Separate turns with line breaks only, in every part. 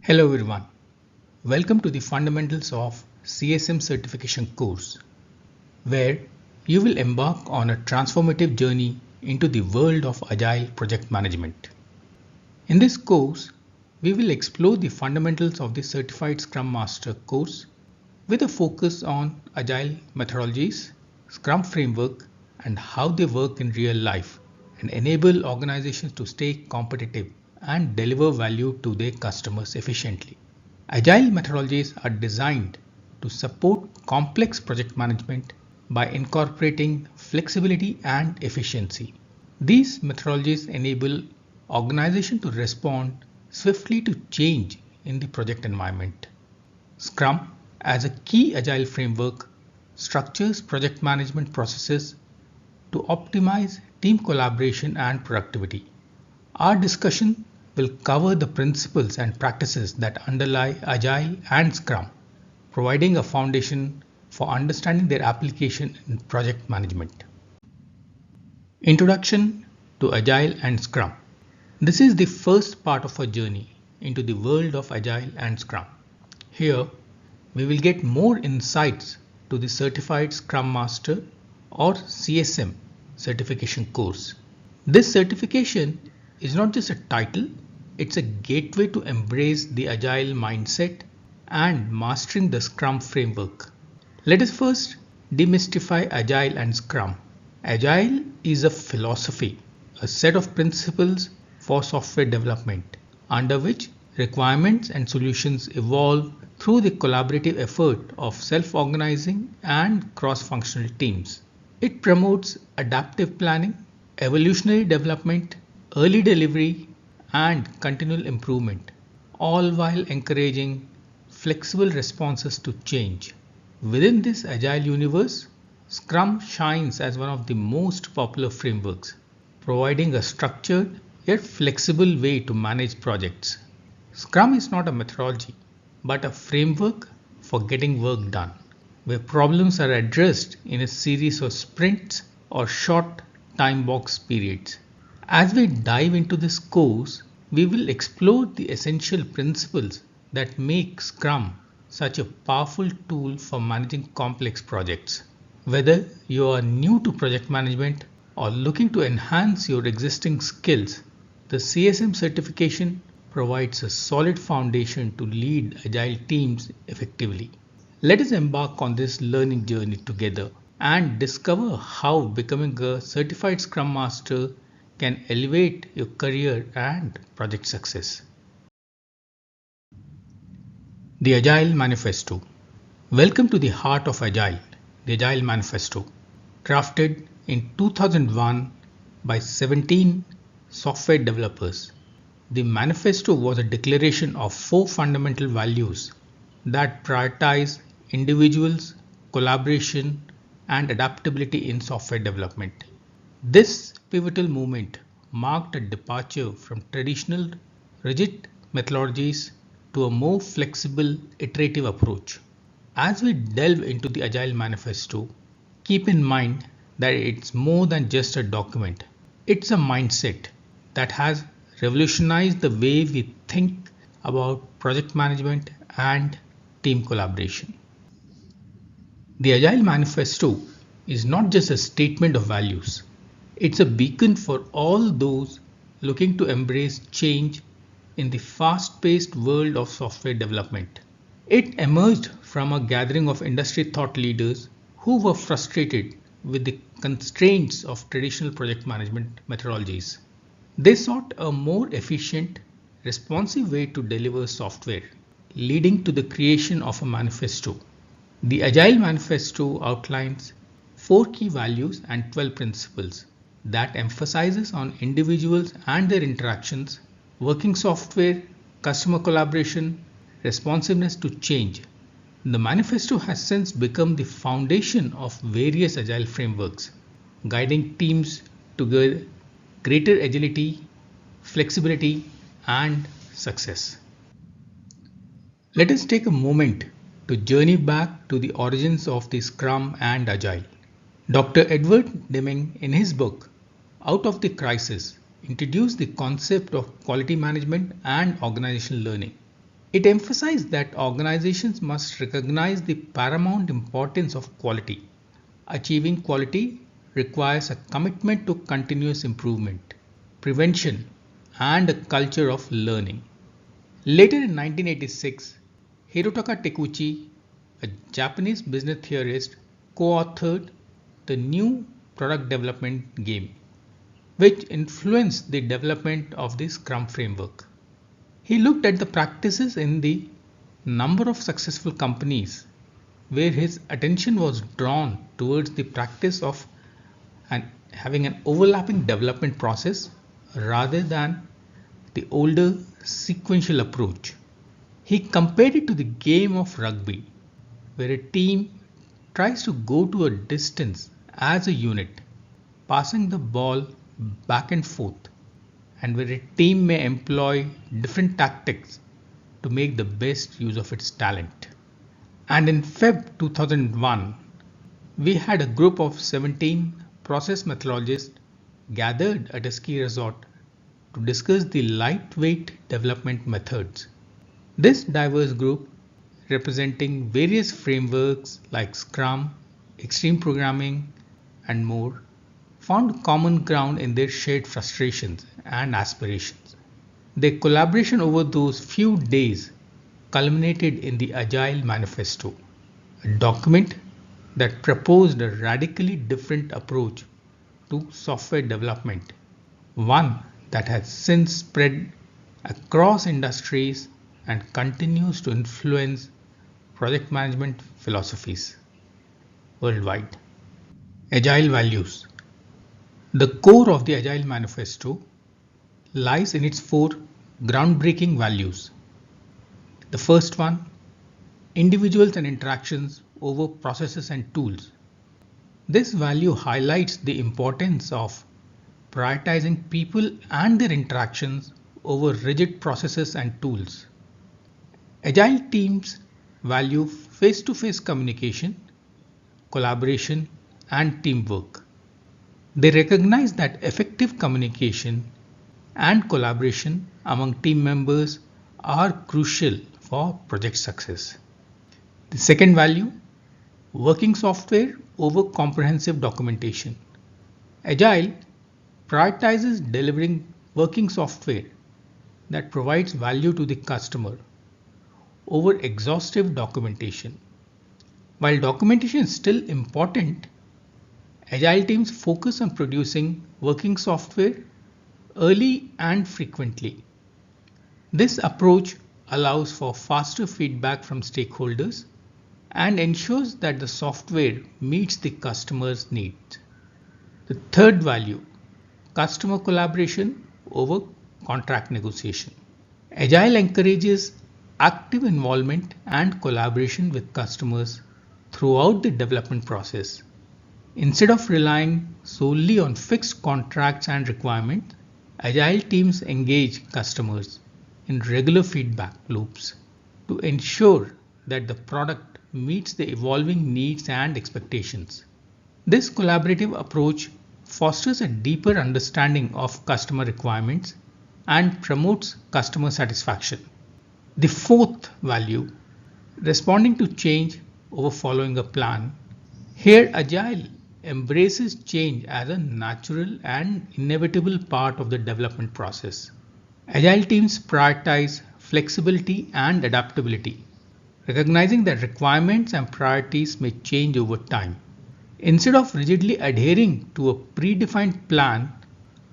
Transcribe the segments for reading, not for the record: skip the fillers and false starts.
Hello everyone, welcome to the Fundamentals of CSM Certification course, where you will embark on a transformative journey into the world of Agile project management. In this course, we will explore the fundamentals of the Certified Scrum Master course with a focus on Agile methodologies, Scrum Framework, and how they work in real life and enable organizations to stay competitive and deliver value to their customers efficiently. Agile methodologies are designed to support complex project management by incorporating flexibility and efficiency. These methodologies enable organizations to respond swiftly to change in the project environment. Scrum, as a key Agile framework, structures project management processes to optimize team collaboration and productivity. Our discussion will cover the principles and practices that underlie Agile and Scrum, providing a foundation for understanding their application in project management. Introduction to Agile and Scrum. This is the first part of our journey into the world of Agile and Scrum. Here, we will get more insights to the Certified Scrum Master or CSM certification course. This certification is not just a title, it's a gateway to embrace the Agile mindset and mastering the Scrum framework. Let us first demystify Agile and Scrum. Agile is a philosophy, a set of principles for software development, under which requirements and solutions evolve through the collaborative effort of self-organizing and cross-functional teams. It promotes adaptive planning, evolutionary development, early delivery, and continual improvement, all while encouraging flexible responses to change. Within this Agile universe, Scrum shines as one of the most popular frameworks, providing a structured yet flexible way to manage projects. Scrum is not a methodology, but a framework for getting work done, where problems are addressed in a series of sprints or short time box periods. As we dive into this course, we will explore the essential principles that make Scrum such a powerful tool for managing complex projects. Whether you are new to project management or looking to enhance your existing skills, the CSM certification provides a solid foundation to lead Agile teams effectively. Let us embark on this learning journey together and discover how becoming a certified Scrum Master can elevate your career and project success. The Agile Manifesto. Welcome to the heart of Agile, the Agile Manifesto. Crafted in 2001 by 17 software developers, the manifesto was a declaration of 4 fundamental values that prioritize individuals, collaboration, and adaptability in software development. This pivotal movement marked a departure from traditional rigid methodologies to a more flexible iterative approach. As we delve into the Agile Manifesto, keep in mind that it's more than just a document. It's a mindset that has revolutionized the way we think about project management and team collaboration. The Agile Manifesto is not just a statement of values. It's a beacon for all those looking to embrace change in the fast-paced world of software development. It emerged from a gathering of industry thought leaders who were frustrated with the constraints of traditional project management methodologies. They sought a more efficient, responsive way to deliver software, leading to the creation of a manifesto. The Agile Manifesto outlines 4 key values and 12 principles that emphasizes on individuals and their interactions, working software, customer collaboration, responsiveness to change. The manifesto has since become the foundation of various Agile frameworks, guiding teams to greater agility, flexibility, and success. Let us take a moment to journey back to the origins of the Scrum and Agile. Dr. Edward Deming, in his book, Out of the Crisis, introduced the concept of quality management and organizational learning. It emphasized that organizations must recognize the paramount importance of quality. Achieving quality requires a commitment to continuous improvement, prevention, and a culture of learning. Later in 1986, Hirotaka Takuchi, a Japanese business theorist, co-authored the new product development game, which influenced the development of the Scrum Framework. He looked at the practices in the number of successful companies where his attention was drawn towards the practice of having an overlapping development process rather than the older sequential approach. He compared it to the game of rugby, where a team tries to go to a distance as a unit, passing the ball back and forth, and where a team may employ different tactics to make the best use of its talent. And in Feb 2001, we had a group of 17 process methodologists gathered at a ski resort to discuss the lightweight development methods. This diverse group, representing various frameworks like Scrum, extreme programming, and more, found common ground in their shared frustrations and aspirations. Their collaboration over those few days culminated in the Agile Manifesto, a document that proposed a radically different approach to software development, one that has since spread across industries and continues to influence project management philosophies worldwide. Agile values. The core of the Agile Manifesto lies in its four groundbreaking values. The first one, individuals and interactions over processes and tools. This value highlights the importance of prioritizing people and their interactions over rigid processes and tools. Agile teams value face-to-face communication, collaboration, and teamwork. They recognize that effective communication and collaboration among team members are crucial for project success. The second value, working software over comprehensive documentation. Agile prioritizes delivering working software that provides value to the customer over exhaustive documentation. While documentation is still important, Agile teams focus on producing working software early and frequently. This approach allows for faster feedback from stakeholders and ensures that the software meets the customer's needs. The third value, customer collaboration over contract negotiation. Agile encourages active involvement and collaboration with customers throughout the development process. Instead of relying solely on fixed contracts and requirements, Agile teams engage customers in regular feedback loops to ensure that the product meets the evolving needs and expectations. This collaborative approach fosters a deeper understanding of customer requirements and promotes customer satisfaction. The fourth value, responding to change over following a plan. Here, Agile embraces change as a natural and inevitable part of the development process. Agile teams prioritize flexibility and adaptability, recognizing that requirements and priorities may change over time. Instead of rigidly adhering to a predefined plan,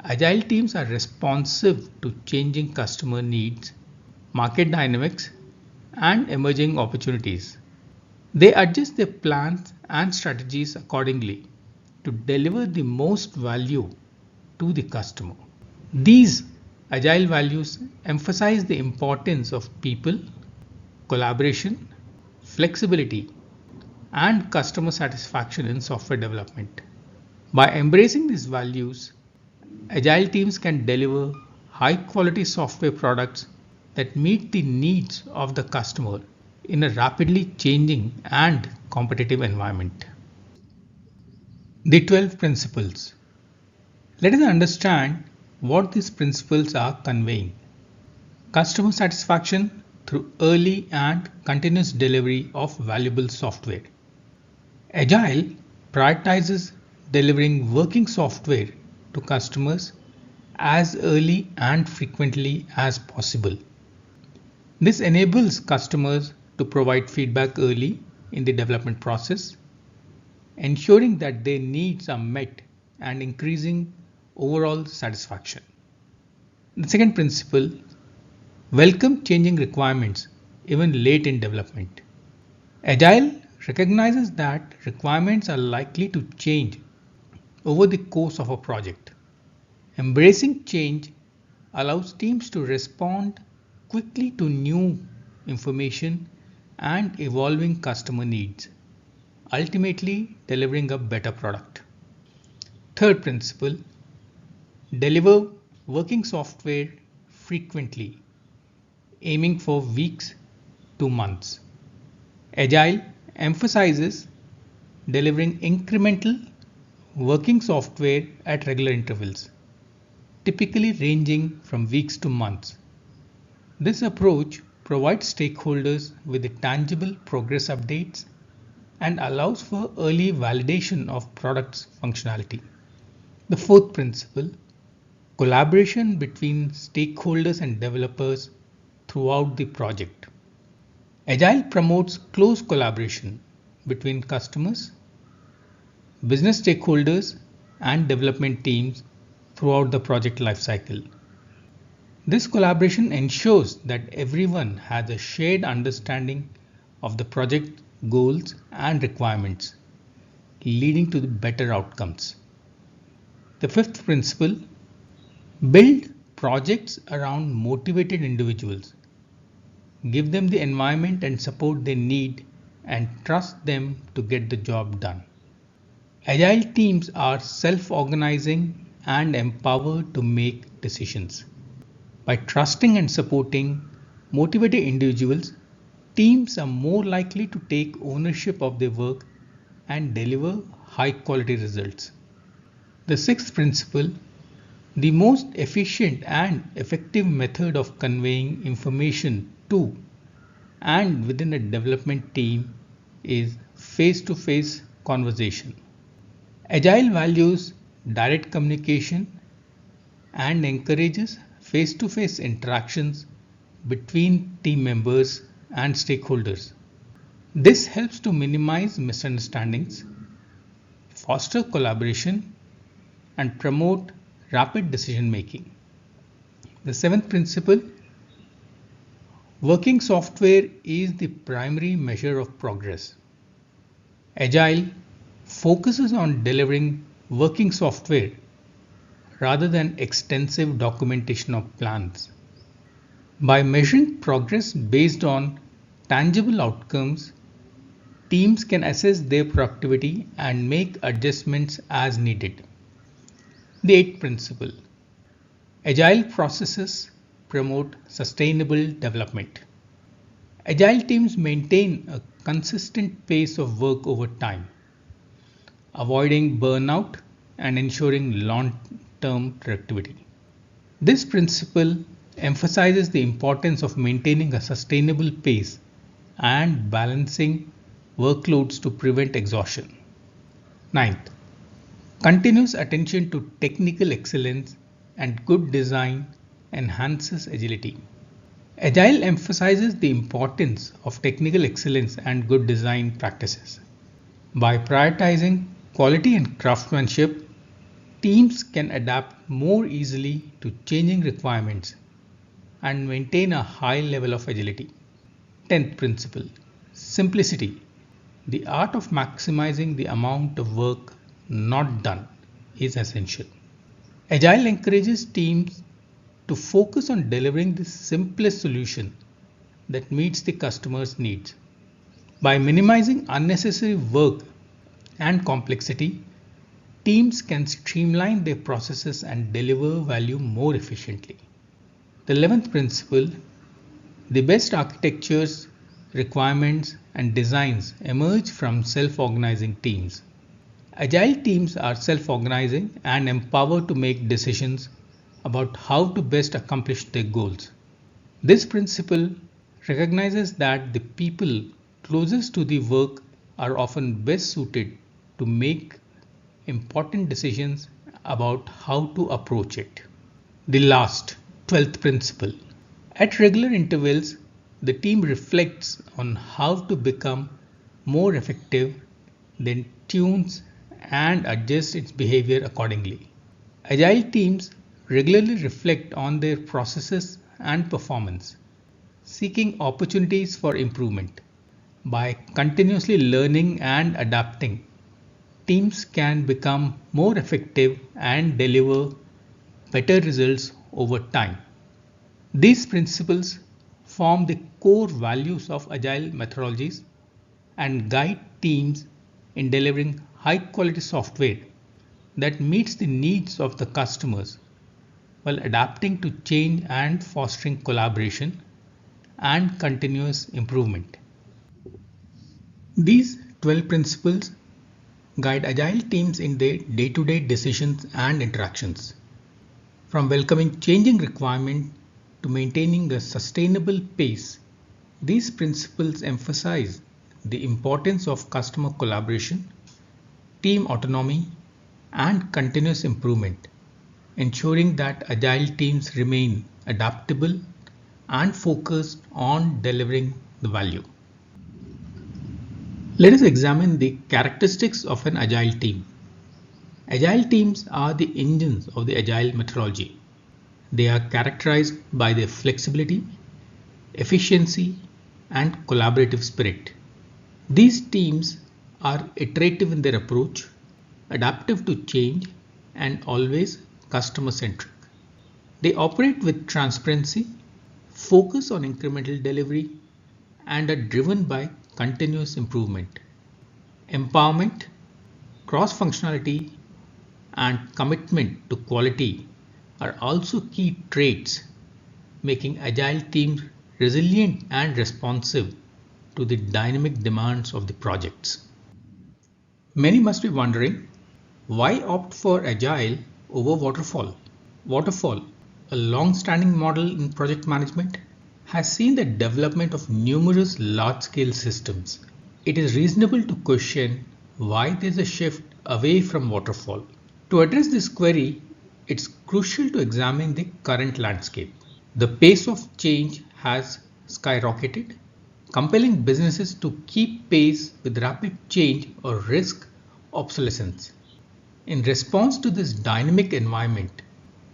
Agile teams are responsive to changing customer needs, market dynamics, and emerging opportunities. They adjust their plans and strategies accordingly to deliver the most value to the customer. These Agile values emphasize the importance of people, collaboration, flexibility, and customer satisfaction in software development. By embracing these values, Agile teams can deliver high-quality software products that meet the needs of the customer in a rapidly changing and competitive environment. The 12 principles. Let us understand what these principles are conveying. Customer satisfaction through early and continuous delivery of valuable software. Agile prioritizes delivering working software to customers as early and frequently as possible. This enables customers to provide feedback early in the development process, ensuring that their needs are met and increasing overall satisfaction. The second principle, welcome changing requirements even late in development. Agile recognizes that requirements are likely to change over the course of a project. Embracing change allows teams to respond quickly to new information and evolving customer needs, ultimately delivering a better product. Third principle, deliver working software frequently, aiming for weeks to months. Agile emphasizes delivering incremental working software at regular intervals, typically ranging from weeks to months. This approach provides stakeholders with tangible progress updates and allows for early validation of product's functionality. The fourth principle, collaboration between stakeholders and developers throughout the project. Agile promotes close collaboration between customers, business stakeholders, and development teams throughout the project lifecycle. This collaboration ensures that everyone has a shared understanding of the project goals and requirements, leading to the better outcomes. The fifth principle, build projects around motivated individuals. Give them the environment and support they need and trust them to get the job done. Agile teams are self-organizing and empowered to make decisions. By trusting and supporting motivated individuals, teams are more likely to take ownership of their work and deliver high quality results. The sixth principle, the most efficient and effective method of conveying information to and within a development team is face-to-face conversation. Agile values direct communication and encourages face-to-face interactions between team members and stakeholders. This helps to minimize misunderstandings, foster collaboration, and promote rapid decision making. The seventh principle, working software is the primary measure of progress. Agile focuses on delivering working software rather than extensive documentation of plans. By measuring progress based on tangible outcomes, teams can assess their productivity and make adjustments as needed. The eighth principle, Agile processes promote sustainable development. Agile teams maintain a consistent pace of work over time, avoiding burnout and ensuring long-term productivity. This principle emphasizes the importance of maintaining a sustainable pace and balancing workloads to prevent exhaustion. Ninth, continuous attention to technical excellence and good design enhances agility. Agile emphasizes the importance of technical excellence and good design practices. By prioritizing quality and craftsmanship, teams can adapt more easily to changing requirements and maintain a high level of agility. 10th principle, simplicity. The art of maximizing the amount of work not done is essential. Agile encourages teams to focus on delivering the simplest solution that meets the customer's needs. By minimizing unnecessary work and complexity, teams can streamline their processes and deliver value more efficiently. The 11th principle, the best architectures, requirements, and designs emerge from self-organizing teams. Agile teams are self-organizing and empowered to make decisions about how to best accomplish their goals. This principle recognizes that the people closest to the work are often best suited to make important decisions about how to approach it. The last, 12th principle. At regular intervals, the team reflects on how to become more effective, then tunes and adjusts its behavior accordingly. Agile teams regularly reflect on their processes and performance, seeking opportunities for improvement. By continuously learning and adapting, teams can become more effective and deliver better results over time. These principles form the core values of Agile methodologies and guide teams in delivering high quality software that meets the needs of the customers while adapting to change and fostering collaboration and continuous improvement. These 12 principles guide Agile teams in their day-to-day decisions and interactions. From welcoming changing requirements to maintaining a sustainable pace, these principles emphasize the importance of customer collaboration, team autonomy, and continuous improvement, ensuring that Agile teams remain adaptable and focused on delivering the value. Let us examine the characteristics of an Agile team. Agile teams are the engines of the Agile methodology. They are characterized by their flexibility, efficiency, and collaborative spirit. These teams are iterative in their approach, adaptive to change, and always customer-centric. They operate with transparency, focus on incremental delivery, and are driven by continuous improvement. Empowerment, cross-functionality, and commitment to quality are also key traits, making Agile teams resilient and responsive to the dynamic demands of the projects. Many must be wondering, why opt for Agile over Waterfall? Waterfall, a long-standing model in project management, has seen the development of numerous large-scale systems. It is reasonable to question why there is a shift away from Waterfall. To address this query, it's crucial to examine the current landscape. The pace of change has skyrocketed, compelling businesses to keep pace with rapid change or risk obsolescence. In response to this dynamic environment,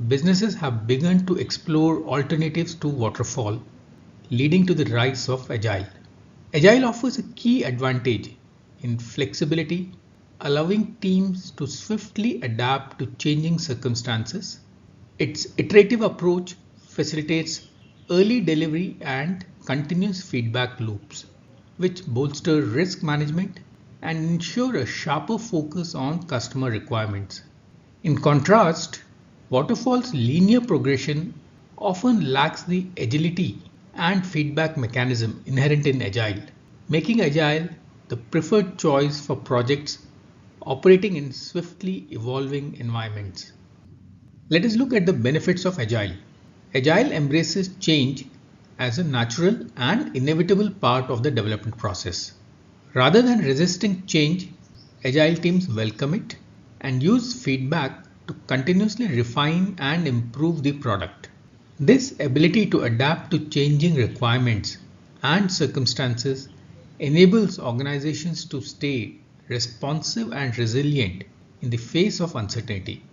businesses have begun to explore alternatives to Waterfall, leading to the rise of Agile. Agile offers a key advantage in flexibility, allowing teams to swiftly adapt to changing circumstances. Its iterative approach facilitates early delivery and continuous feedback loops, which bolster risk management and ensure a sharper focus on customer requirements. In contrast, Waterfall's linear progression often lacks the agility and feedback mechanism inherent in Agile, making Agile the preferred choice for projects operating in swiftly evolving environments. Let us look at the benefits of Agile. Agile embraces change as a natural and inevitable part of the development process. Rather than resisting change, Agile teams welcome it and use feedback to continuously refine and improve the product. This ability to adapt to changing requirements and circumstances enables organizations to stay responsive and resilient in the face of uncertainty.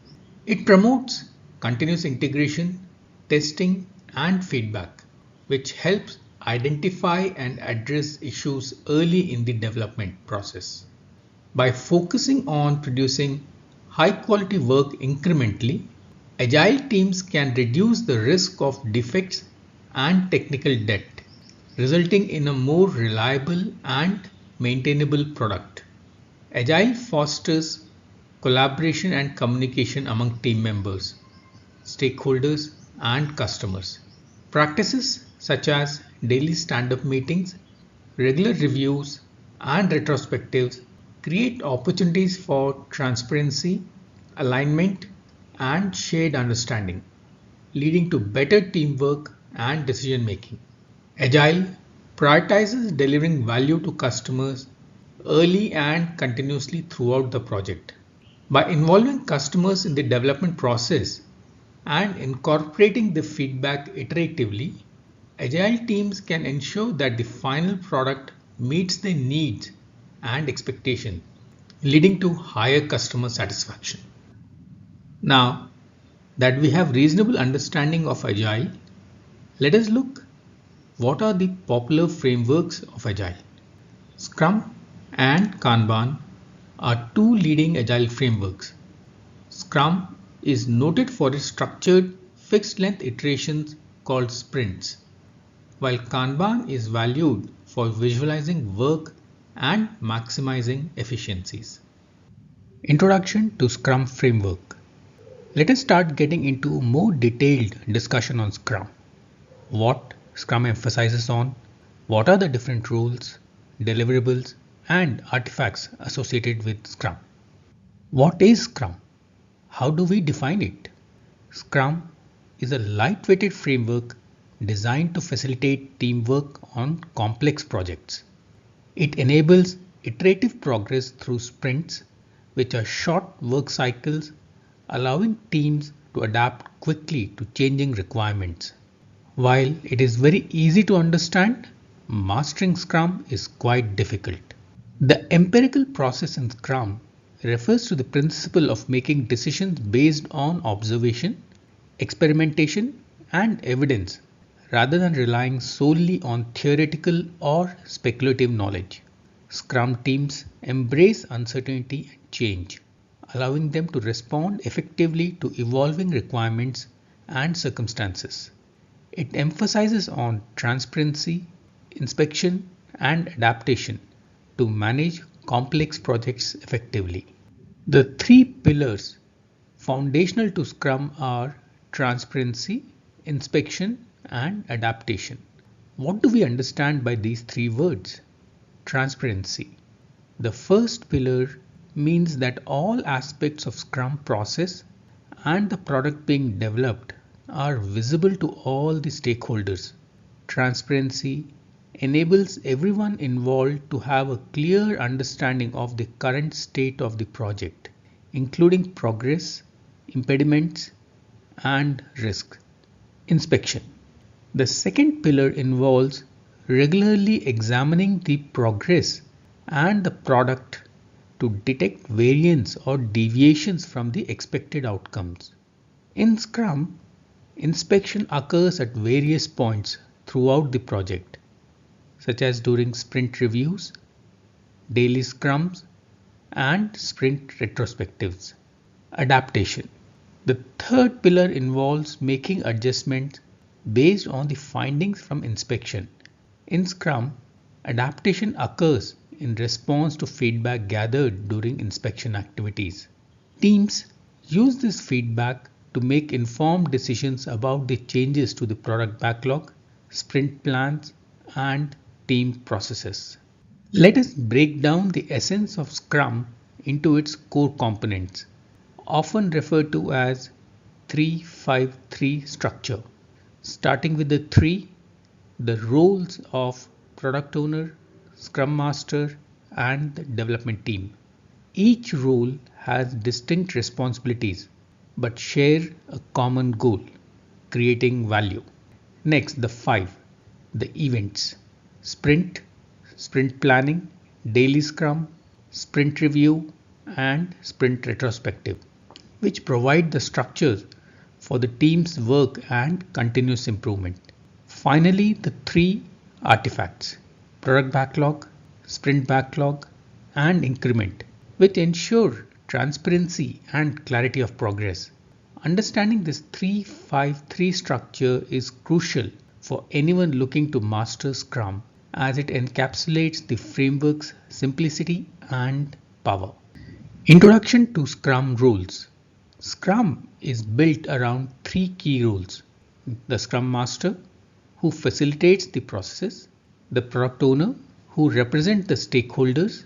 It promotes continuous integration, testing, and feedback, which helps identify and address issues early in the development process. By focusing on producing high-quality work incrementally, Agile teams can reduce the risk of defects and technical debt, resulting in a more reliable and maintainable product. Agile fosters collaboration and communication among team members, stakeholders, and customers. Practices such as daily stand-up meetings, regular reviews, and retrospectives create opportunities for transparency, alignment, and shared understanding, leading to better teamwork and decision making. Agile prioritizes delivering value to customers early and continuously throughout the project. By involving customers in the development process and incorporating the feedback iteratively, Agile teams can ensure that the final product meets their needs and expectations, leading to higher customer satisfaction. Now that we have reasonable understanding of Agile, let us look what are the popular frameworks of Agile. Scrum and Kanban are two leading Agile frameworks. Scrum is noted for its structured, fixed-length iterations called sprints, while Kanban is valued for visualizing work and maximizing efficiencies. Introduction to Scrum Framework. Let us start getting into more detailed discussion on Scrum. What Scrum emphasizes on, what are the different rules, deliverables, and artifacts associated with Scrum. What is Scrum? How do we define it? Scrum is a lightweighted framework designed to facilitate teamwork on complex projects. It enables iterative progress through sprints, which are short work cycles, allowing teams to adapt quickly to changing requirements. While it is very easy to understand, mastering Scrum is quite difficult. The empirical process in Scrum refers to the principle of making decisions based on observation, experimentation, and evidence rather than relying solely on theoretical or speculative knowledge. Scrum teams embrace uncertainty and change, allowing them to respond effectively to evolving requirements and circumstances. It emphasizes on transparency, inspection, and adaptation to manage complex projects effectively. The three pillars foundational to Scrum are transparency, inspection, and adaptation. What do we understand by these three words? Transparency. The first pillar means that all aspects of Scrum process and the product being developed are visible to all the stakeholders. Transparency enables everyone involved to have a clear understanding of the current state of the project, including progress, impediments, and risk. Inspection. The second pillar involves regularly examining the progress and the product to detect variance or deviations from the expected outcomes. In Scrum, inspection occurs at various points throughout the project, such as during sprint reviews, daily scrums, and sprint retrospectives. Adaptation. The third pillar involves making adjustments based on the findings from inspection. In Scrum, adaptation occurs in response to feedback gathered during inspection activities. Teams use this feedback to make informed decisions about the changes to the product backlog, sprint plans, and team processes. Let us break down the essence of Scrum into its core components, often referred to as 3-5-3 structure. Starting with the 3, the roles of product owner, Scrum Master, and the development team. Each role has distinct responsibilities but share a common goal, creating value. Next, the 5, the events: sprint, sprint planning, daily scrum, sprint review, and sprint retrospective, which provide the structures for the team's work and continuous improvement. Finally, the 3 artifacts: product backlog, sprint backlog, and increment, which ensure transparency and clarity of progress. Understanding this 3-5-3 structure is crucial for anyone looking to master Scrum, as it encapsulates the framework's simplicity and power. Introduction to Scrum rules. Scrum is built around 3 key roles: the Scrum Master, who facilitates the processes, the product owner, who represents the stakeholders,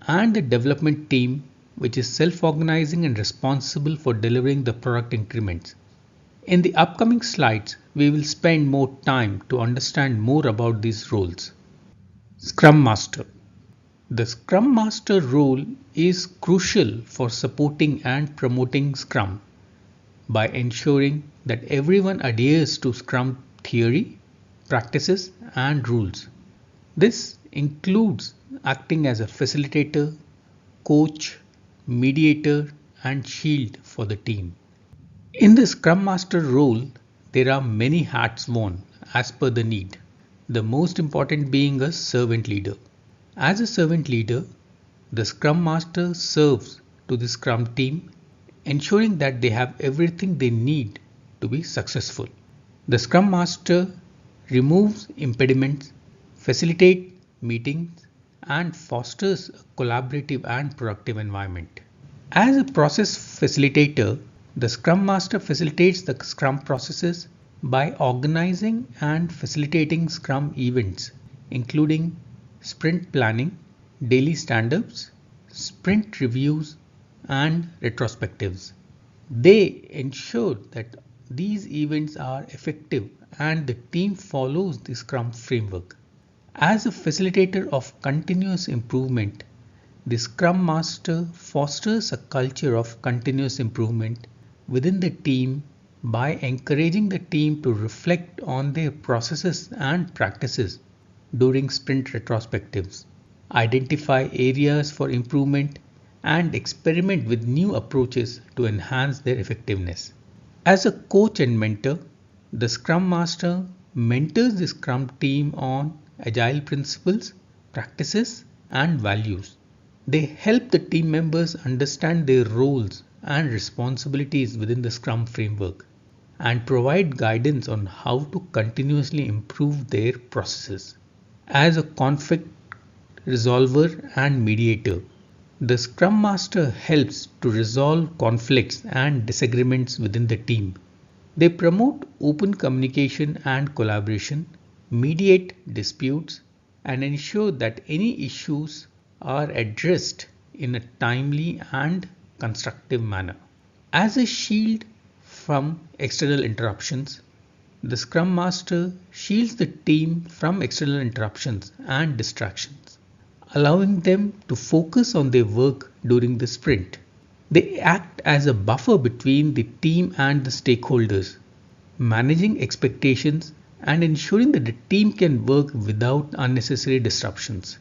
and the development team, which is self-organizing and responsible for delivering the product increments. In the upcoming slides, we will spend more time to understand more about these roles. Scrum Master. The Scrum Master role is crucial for supporting and promoting Scrum by ensuring that everyone adheres to Scrum theory, practices, and rules. This includes acting as a facilitator, coach, mediator, and shield for the team. In the Scrum Master role, there are many hats worn as per the need, the most important being a servant leader. As a servant leader, the Scrum Master serves to the Scrum team, ensuring that they have everything they need to be successful. The Scrum Master removes impediments, facilitates meetings, and fosters a collaborative and productive environment. As a process facilitator, the Scrum Master facilitates the Scrum processes by organizing and facilitating Scrum events, including sprint planning, daily stand-ups, sprint reviews, and retrospectives. They ensure that these events are effective and the team follows the Scrum framework. As a facilitator of continuous improvement, the Scrum Master fosters a culture of continuous improvement within the team by encouraging the team to reflect on their processes and practices during sprint retrospectives, identify areas for improvement, and experiment with new approaches to enhance their effectiveness. As a coach and mentor, the Scrum Master mentors the Scrum team on Agile principles, practices, and values. They help the team members understand their roles and responsibilities within the Scrum framework and provide guidance on how to continuously improve their processes. As a conflict resolver and mediator, the Scrum Master helps to resolve conflicts and disagreements within the team. They promote open communication and collaboration, mediate disputes, and ensure that any issues are addressed in a timely and constructive manner. As a shield from external interruptions, the Scrum Master shields the team from external interruptions and distractions, allowing them to focus on their work during the sprint. They act as a buffer between the team and the stakeholders, managing expectations and ensuring that the team can work without unnecessary disruptions.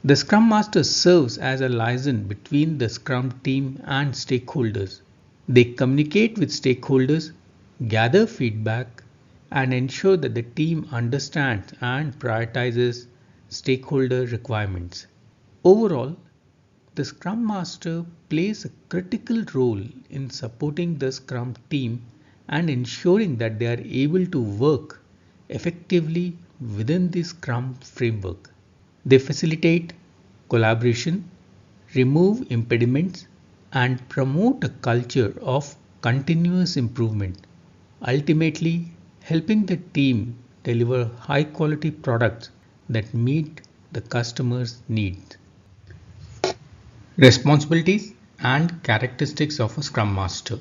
The Scrum Master serves as a liaison between the Scrum team and stakeholders. They communicate with stakeholders, gather feedback, and ensure that the team understands and prioritizes stakeholder requirements. Overall, the Scrum Master plays a critical role in supporting the Scrum team and ensuring that they are able to work effectively within the Scrum framework. They facilitate collaboration, remove impediments, and promote a culture of continuous improvement, ultimately helping the team deliver high quality products that meet the customer's needs. Responsibilities and characteristics of a Scrum Master.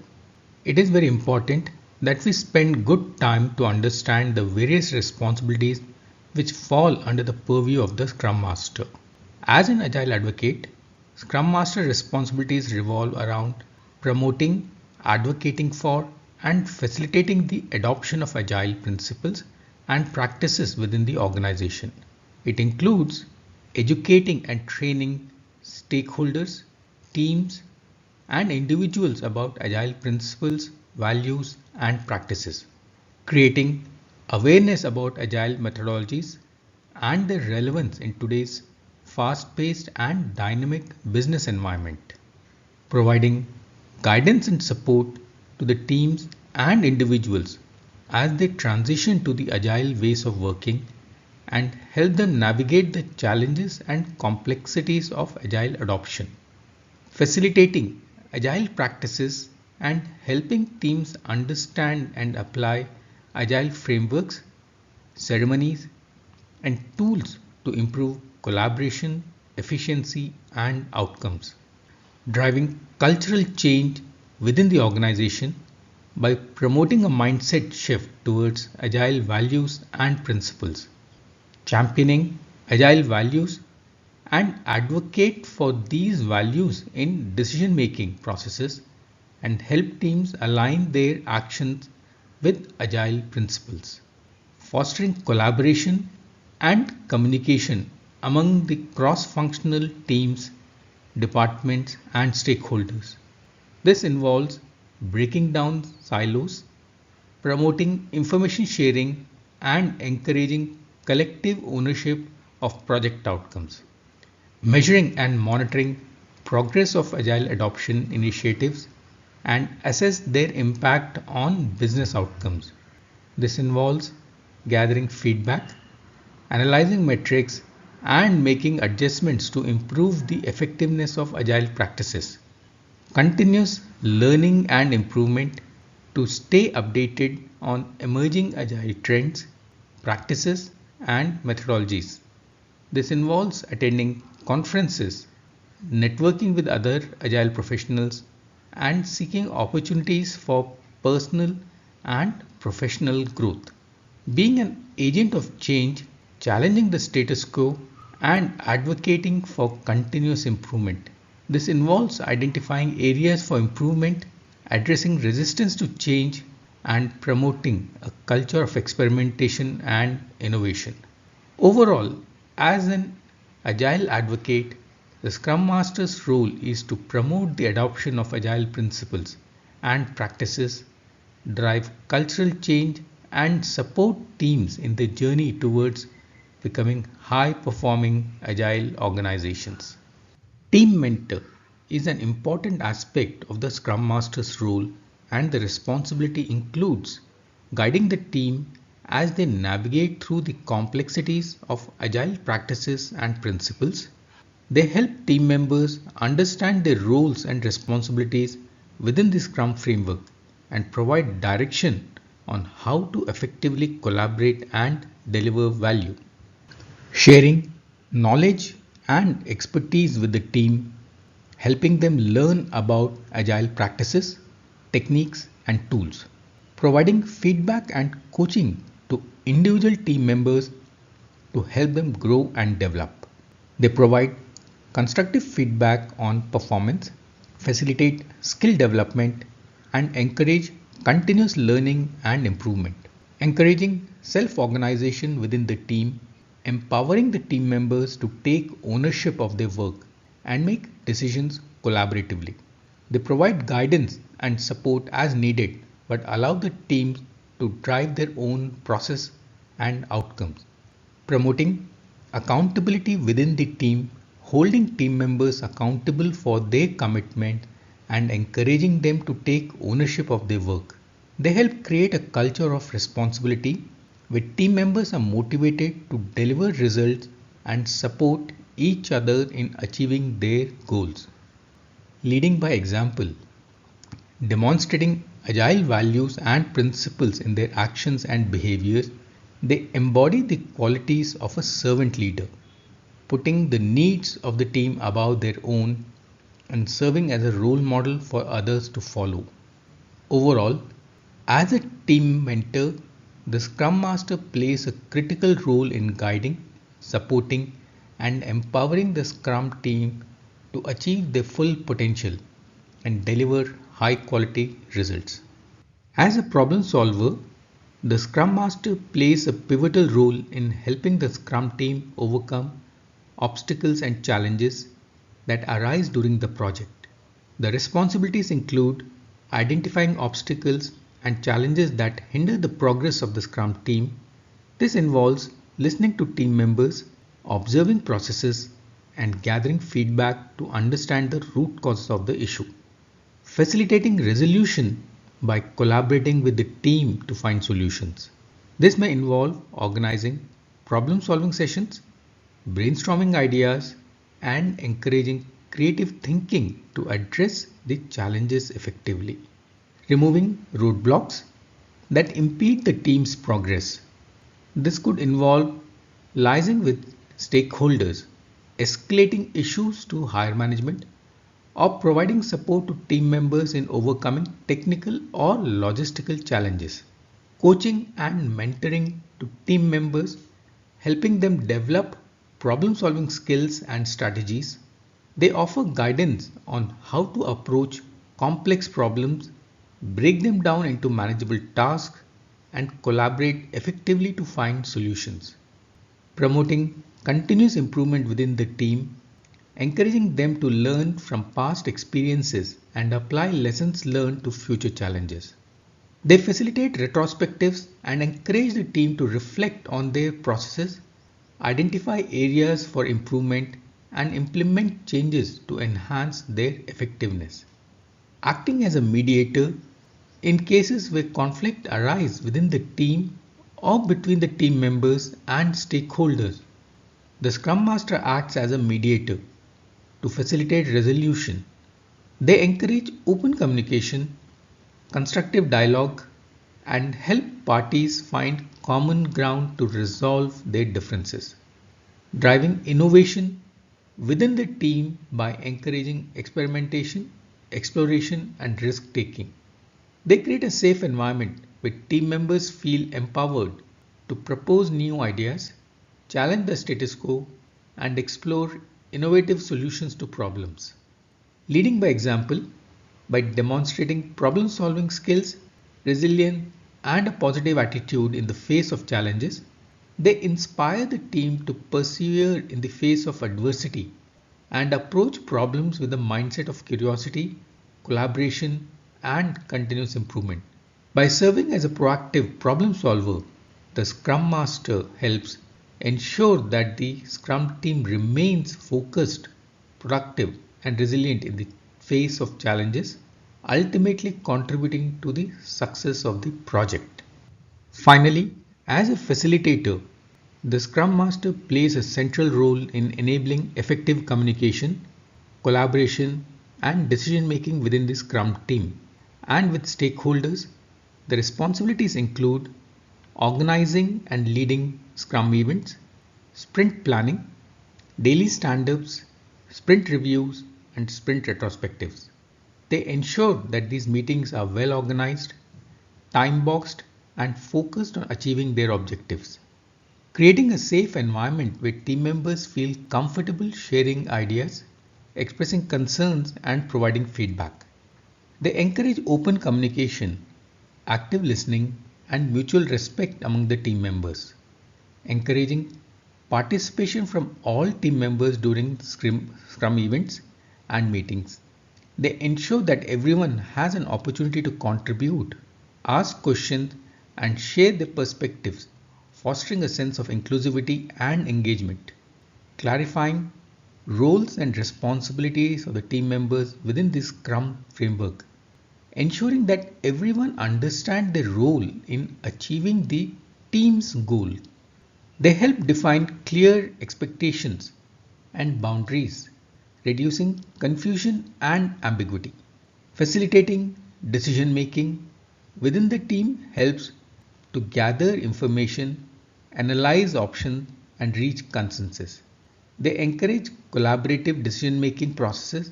It is very important that we spend good time to understand the various responsibilities which fall under the purview of the Scrum Master. As an Agile advocate, Scrum Master responsibilities revolve around promoting, advocating for, and facilitating the adoption of Agile principles and practices within the organization. It includes educating and training stakeholders, teams, and individuals about Agile principles, values, and practices, creating awareness about Agile methodologies and their relevance in today's fast-paced and dynamic business environment, providing guidance and support to the teams and individuals as they transition to the Agile ways of working and help them navigate the challenges and complexities of Agile adoption, facilitating Agile practices and helping teams understand and apply Agile frameworks, ceremonies, and tools to improve collaboration, efficiency, and outcomes, driving cultural change within the organization by promoting a mindset shift towards Agile values and principles, championing Agile values and advocate for these values in decision making processes and help teams align their actions with Agile principles, fostering collaboration and communication among the cross-functional teams, departments, and stakeholders. This involves breaking down silos, promoting information sharing, and encouraging collective ownership of project outcomes. Measuring and monitoring progress of Agile adoption initiatives and assess their impact on business outcomes. This involves gathering feedback, analyzing metrics, and making adjustments to improve the effectiveness of Agile practices. Continuous learning and improvement to stay updated on emerging Agile trends, practices, and methodologies. This involves attending conferences, networking with other Agile professionals, and seeking opportunities for personal and professional growth. Being an agent of change, challenging the status quo, and advocating for continuous improvement. This involves identifying areas for improvement, addressing resistance to change, and promoting a culture of experimentation and innovation. Overall, as an Agile advocate, the Scrum Master's role is to promote the adoption of Agile principles and practices, drive cultural change, and support teams in their journey towards becoming high-performing Agile organizations. Team mentor is an important aspect of the Scrum Master's role, and the responsibility includes guiding the team as they navigate through the complexities of Agile practices and principles. They help team members understand their roles and responsibilities within the Scrum framework and provide direction on how to effectively collaborate and deliver value. Sharing knowledge and expertise with the team, helping them learn about Agile practices, techniques, and tools. Providing feedback and coaching to individual team members to help them grow and develop. They provide constructive feedback on performance, facilitate skill development, and encourage continuous learning and improvement. Encouraging self-organization within the team, empowering the team members to take ownership of their work and make decisions collaboratively. They provide guidance and support as needed but allow the teams to drive their own process and outcomes. Promoting accountability within the team, holding team members accountable for their commitment and encouraging them to take ownership of their work. They help create a culture of responsibility where team members are motivated to deliver results and support each other in achieving their goals. Leading by example, demonstrating Agile values and principles in their actions and behaviors, they embody the qualities of a servant leader, putting the needs of the team above their own and serving as a role model for others to follow. Overall, as a team mentor, the Scrum Master plays a critical role in guiding, supporting, and empowering the Scrum team to achieve their full potential and deliver high quality results. As a problem solver, the Scrum Master plays a pivotal role in helping the Scrum team overcome obstacles and challenges that arise during the project. The responsibilities include identifying obstacles and challenges that hinder the progress of the Scrum team. This involves listening to team members, observing processes, and gathering feedback to understand the root causes of the issue. Facilitating resolution by collaborating with the team to find solutions. This may involve organizing problem-solving sessions, brainstorming ideas, and encouraging creative thinking to address the challenges effectively. Removing roadblocks that impede the team's progress. This could involve liaising with stakeholders, escalating issues to higher management, or providing support to team members in overcoming technical or logistical challenges. Coaching and mentoring to team members, helping them develop problem-solving skills and strategies. They offer guidance on how to approach complex problems, break them down into manageable tasks, and collaborate effectively to find solutions. Promoting continuous improvement within the team, encouraging them to learn from past experiences and apply lessons learned to future challenges. They facilitate retrospectives and encourage the team to reflect on their processes, identify areas for improvement, and implement changes to enhance their effectiveness. Acting as a mediator in cases where conflict arises within the team or between the team members and stakeholders. The Scrum Master acts as a mediator to facilitate resolution. They encourage open communication, constructive dialogue, and help parties find common ground to resolve their differences, driving innovation within the team by encouraging experimentation, exploration, and risk taking. They create a safe environment where team members feel empowered to propose new ideas, challenge the status quo, and explore innovative solutions to problems. Leading by example, by demonstrating problem-solving skills, resilience, and a positive attitude in the face of challenges, they inspire the team to persevere in the face of adversity and approach problems with a mindset of curiosity, collaboration, and continuous improvement. By serving as a proactive problem solver, the Scrum Master helps ensure that the Scrum team remains focused, productive, and resilient in the face of challenges, ultimately contributing to the success of the project. Finally, as a facilitator, the Scrum Master plays a central role in enabling effective communication, collaboration, and decision making within the Scrum team. And with stakeholders, the responsibilities include organizing and leading Scrum events, sprint planning, daily stand-ups, sprint reviews, and sprint retrospectives. They ensure that these meetings are well organized, time-boxed, and focused on achieving their objectives. Creating a safe environment where team members feel comfortable sharing ideas, expressing concerns, and providing feedback. They encourage open communication, active listening, and mutual respect among the team members, encouraging participation from all team members during Scrum events and meetings. They ensure that everyone has an opportunity to contribute, ask questions, and share their perspectives, fostering a sense of inclusivity and engagement, clarifying roles and responsibilities of the team members within this Scrum framework, ensuring that everyone understands their role in achieving the team's goal. They help define clear expectations and boundaries, reducing confusion and ambiguity. Facilitating decision making within the team helps to gather information, analyze options, and reach consensus. They encourage collaborative decision-making processes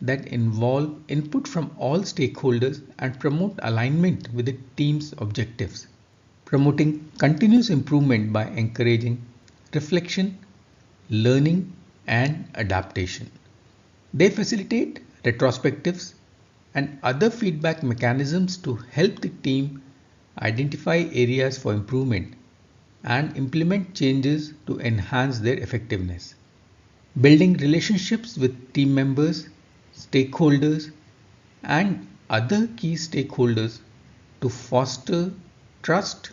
that involve input from all stakeholders and promote alignment with the team's objectives, promoting continuous improvement by encouraging reflection, learning, and adaptation. They facilitate retrospectives and other feedback mechanisms to help the team identify areas for improvement and implement changes to enhance their effectiveness. Building relationships with team members, stakeholders, and other key stakeholders to foster trust,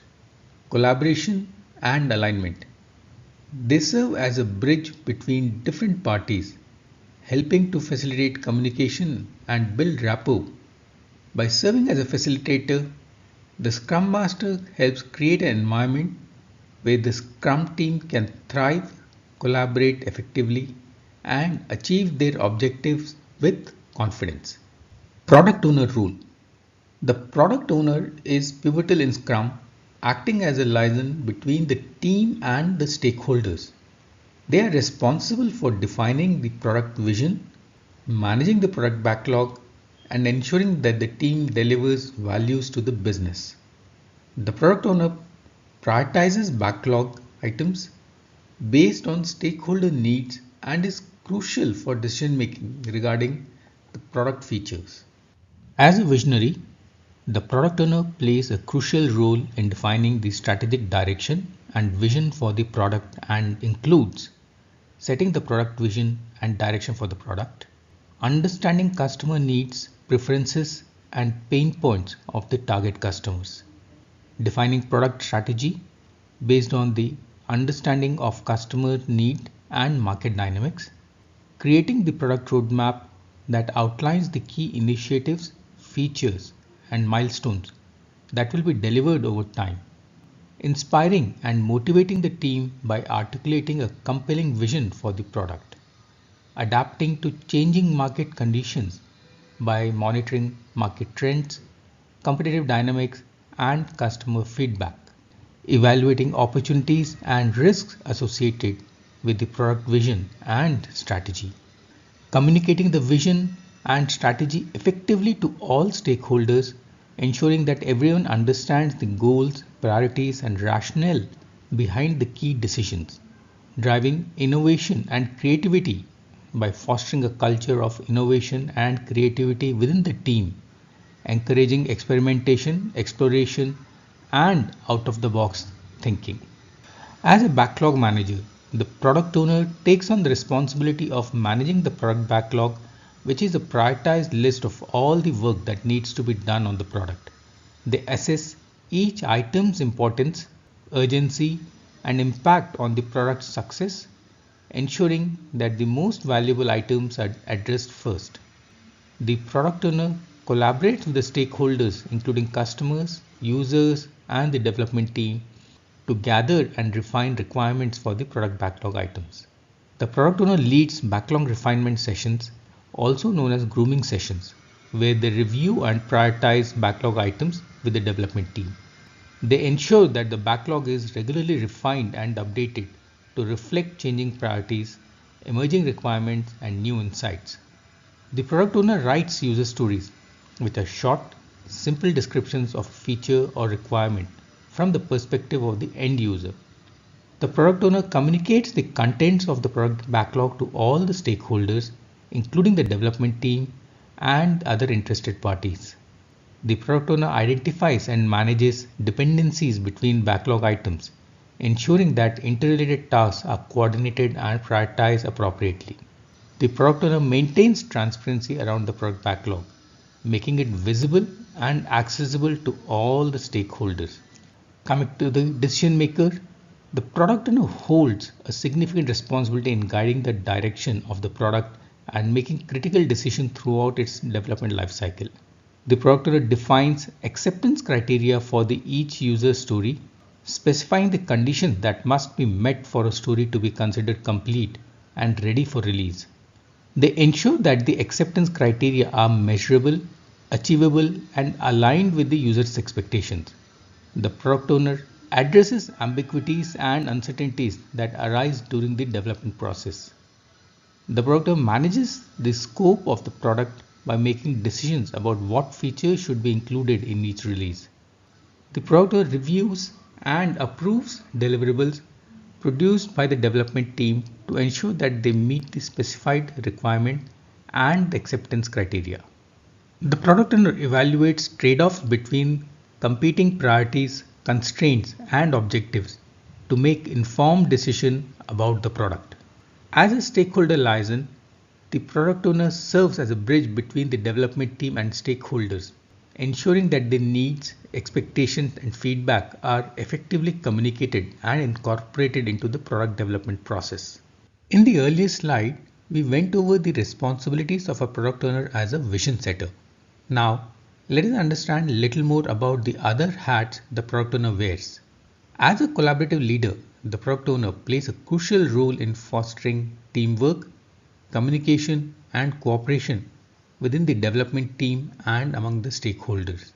collaboration, and alignment. They serve as a bridge between different parties, helping to facilitate communication and build rapport. By serving as a facilitator, the Scrum Master helps create an environment where the Scrum team can thrive, collaborate effectively, and achieve their objectives with confidence. Product Owner Role. The product owner is pivotal in Scrum, acting as a liaison between the team and the stakeholders. They are responsible for defining the product vision, managing the product backlog, and ensuring that the team delivers values to the business. The product owner prioritizes backlog items, based on stakeholder needs and is crucial for decision making regarding the product features. As a visionary, the product owner plays a crucial role in defining the strategic direction and vision for the product and includes setting the product vision and direction for the product, understanding customer needs, preferences, and pain points of the target customers, defining product strategy based on the understanding of customer need and market dynamics, creating the product roadmap that outlines the key initiatives, features, and milestones that will be delivered over time, inspiring and motivating the team by articulating a compelling vision for the product, adapting to changing market conditions by monitoring market trends, competitive dynamics, and customer feedback, evaluating opportunities and risks associated with the product vision and strategy, communicating the vision and strategy effectively to all stakeholders, ensuring that everyone understands the goals, priorities, and rationale behind the key decisions, driving innovation and creativity by fostering a culture of innovation and creativity within the team, encouraging experimentation, exploration, and out of the box thinking. As a backlog manager, the product owner takes on the responsibility of managing the product backlog, which is a prioritized list of all the work that needs to be done on the product. They assess each item's importance, urgency, and impact on the product's success, ensuring that the most valuable items are addressed first. The product owner collaborates with the stakeholders, including customers, users, and the development team, to gather and refine requirements for the product backlog items. The product owner leads backlog refinement sessions, also known as grooming sessions, where they review and prioritize backlog items with the development team. They ensure that the backlog is regularly refined and updated to reflect changing priorities, emerging requirements, and new insights. The product owner writes user stories, which are short, simple descriptions of feature or requirement from the perspective of the end user. The product owner communicates the contents of the product backlog to all the stakeholders, including the development team and other interested parties. The product owner identifies and manages dependencies between backlog items, ensuring that interrelated tasks are coordinated and prioritized appropriately. The product owner maintains transparency around the product backlog, making it visible and accessible to all the stakeholders. Coming to the decision maker, the product owner holds a significant responsibility in guiding the direction of the product and making critical decisions throughout its development lifecycle. The product owner defines acceptance criteria for each user story, specifying the conditions that must be met for a story to be considered complete and ready for release. They ensure that the acceptance criteria are measurable, achievable, and aligned with the user's expectations. The product owner addresses ambiguities and uncertainties that arise during the development process. The product owner manages the scope of the product by making decisions about what features should be included in each release. The product owner reviews and approves deliverables produced by the development team to ensure that they meet the specified requirement and acceptance criteria. The product owner evaluates trade-offs between competing priorities, constraints, and objectives to make informed decisions about the product. As a stakeholder liaison, the product owner serves as a bridge between the development team and stakeholders, ensuring that their needs, expectations, and feedback are effectively communicated and incorporated into the product development process. In the earlier slide, we went over the responsibilities of a product owner as a vision setter. Now, let us understand a little more about the other hats the product owner wears. As a collaborative leader, the product owner plays a crucial role in fostering teamwork, communication, and cooperation within the development team and among the stakeholders.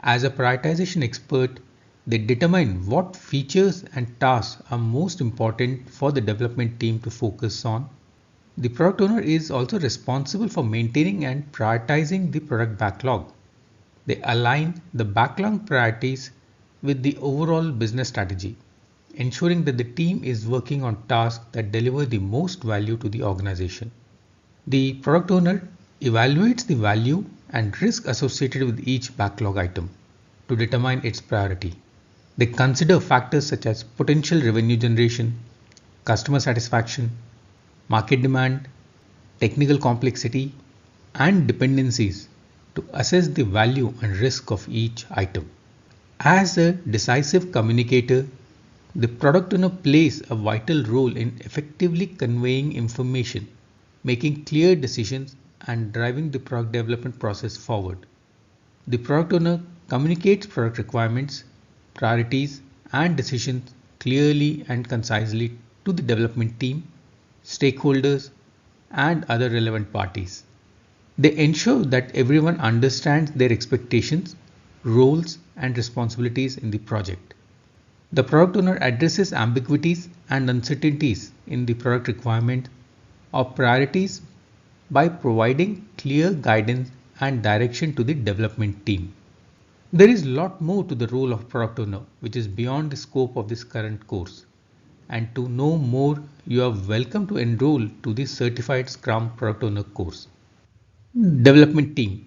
As a prioritization expert, they determine what features and tasks are most important for the development team to focus on. The product owner is also responsible for maintaining and prioritizing the product backlog. They align the backlog priorities with the overall business strategy, ensuring that the team is working on tasks that deliver the most value to the organization. The product owner evaluates the value and risk associated with each backlog item to determine its priority. They consider factors such as potential revenue generation, customer satisfaction, market demand, technical complexity, and dependencies to assess the value and risk of each item. As a decisive communicator, the product owner plays a vital role in effectively conveying information, making clear decisions, and driving the product development process forward. The product owner communicates product requirements, priorities, and decisions clearly and concisely to the development team, stakeholders, and other relevant parties. They ensure that everyone understands their expectations, roles, and responsibilities in the project. The product owner addresses ambiguities and uncertainties in the product requirement or priorities by providing clear guidance and direction to the development team. There is a lot more to the role of product owner which is beyond the scope of this current course. And to know more, you are welcome to enroll to the Certified Scrum Product Owner course. Development team.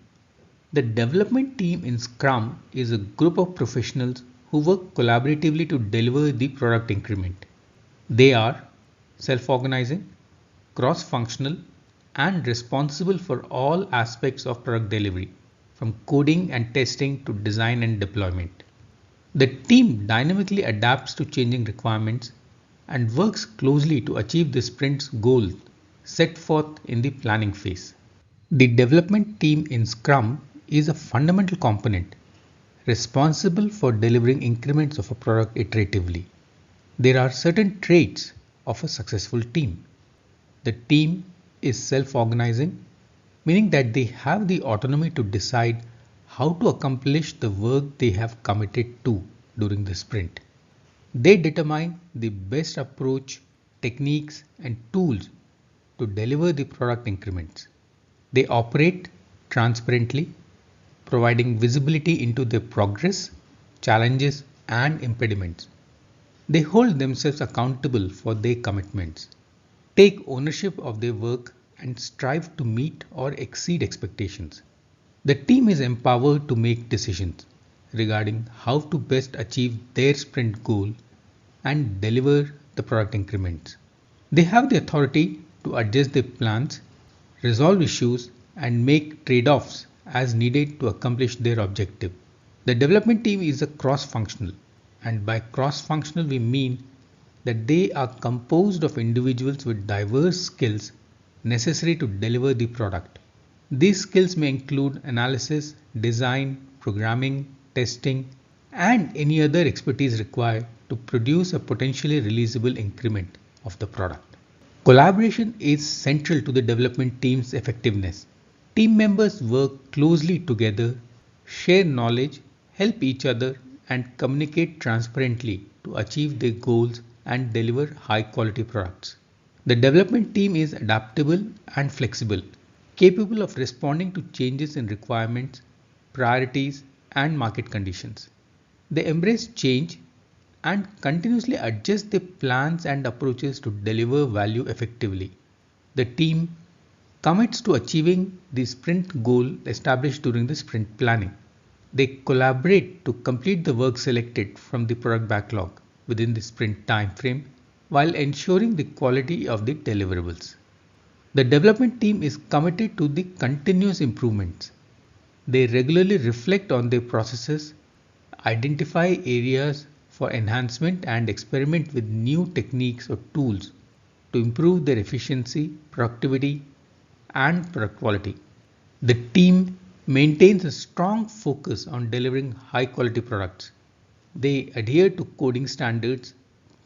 The development team in Scrum is a group of professionals who work collaboratively to deliver the product increment. They are self-organizing, cross-functional, and responsible for all aspects of product delivery, from coding and testing to design and deployment. The team dynamically adapts to changing requirements and works closely to achieve the sprint's goals set forth in the planning phase. The development team in Scrum is a fundamental component responsible for delivering increments of a product iteratively. There are certain traits of a successful team. The team is self-organizing, meaning that they have the autonomy to decide how to accomplish the work they have committed to during the sprint. They determine the best approach, techniques, and tools to deliver the product increments. They operate transparently, providing visibility into their progress, challenges, and impediments. They hold themselves accountable for their commitments, take ownership of their work, and strive to meet or exceed expectations. The team is empowered to make decisions regarding how to best achieve their sprint goal and deliver the product increments. They have the authority to adjust their plans, resolve issues, and make trade-offs as needed to accomplish their objective. The development team is a cross-functional, and by cross-functional we mean that they are composed of individuals with diverse skills necessary to deliver the product. These skills may include analysis, design, programming, testing, and any other expertise required to produce a potentially releasable increment of the product. Collaboration is central to the development team's effectiveness. Team members work closely together, share knowledge, help each other, and communicate transparently to achieve their goals and deliver high quality products. The development team is adaptable and flexible, capable of responding to changes in requirements, priorities, and market conditions. They embrace change and continuously adjust their plans and approaches to deliver value effectively. The team commits to achieving the sprint goal established during the sprint planning. They collaborate to complete the work selected from the product backlog within the sprint time frame while ensuring the quality of the deliverables. The development team is committed to the continuous improvements. They regularly reflect on their processes, identify areas for enhancement, and experiment with new techniques or tools to improve their efficiency, productivity, and product quality. The team maintains a strong focus on delivering high quality products. They adhere to coding standards,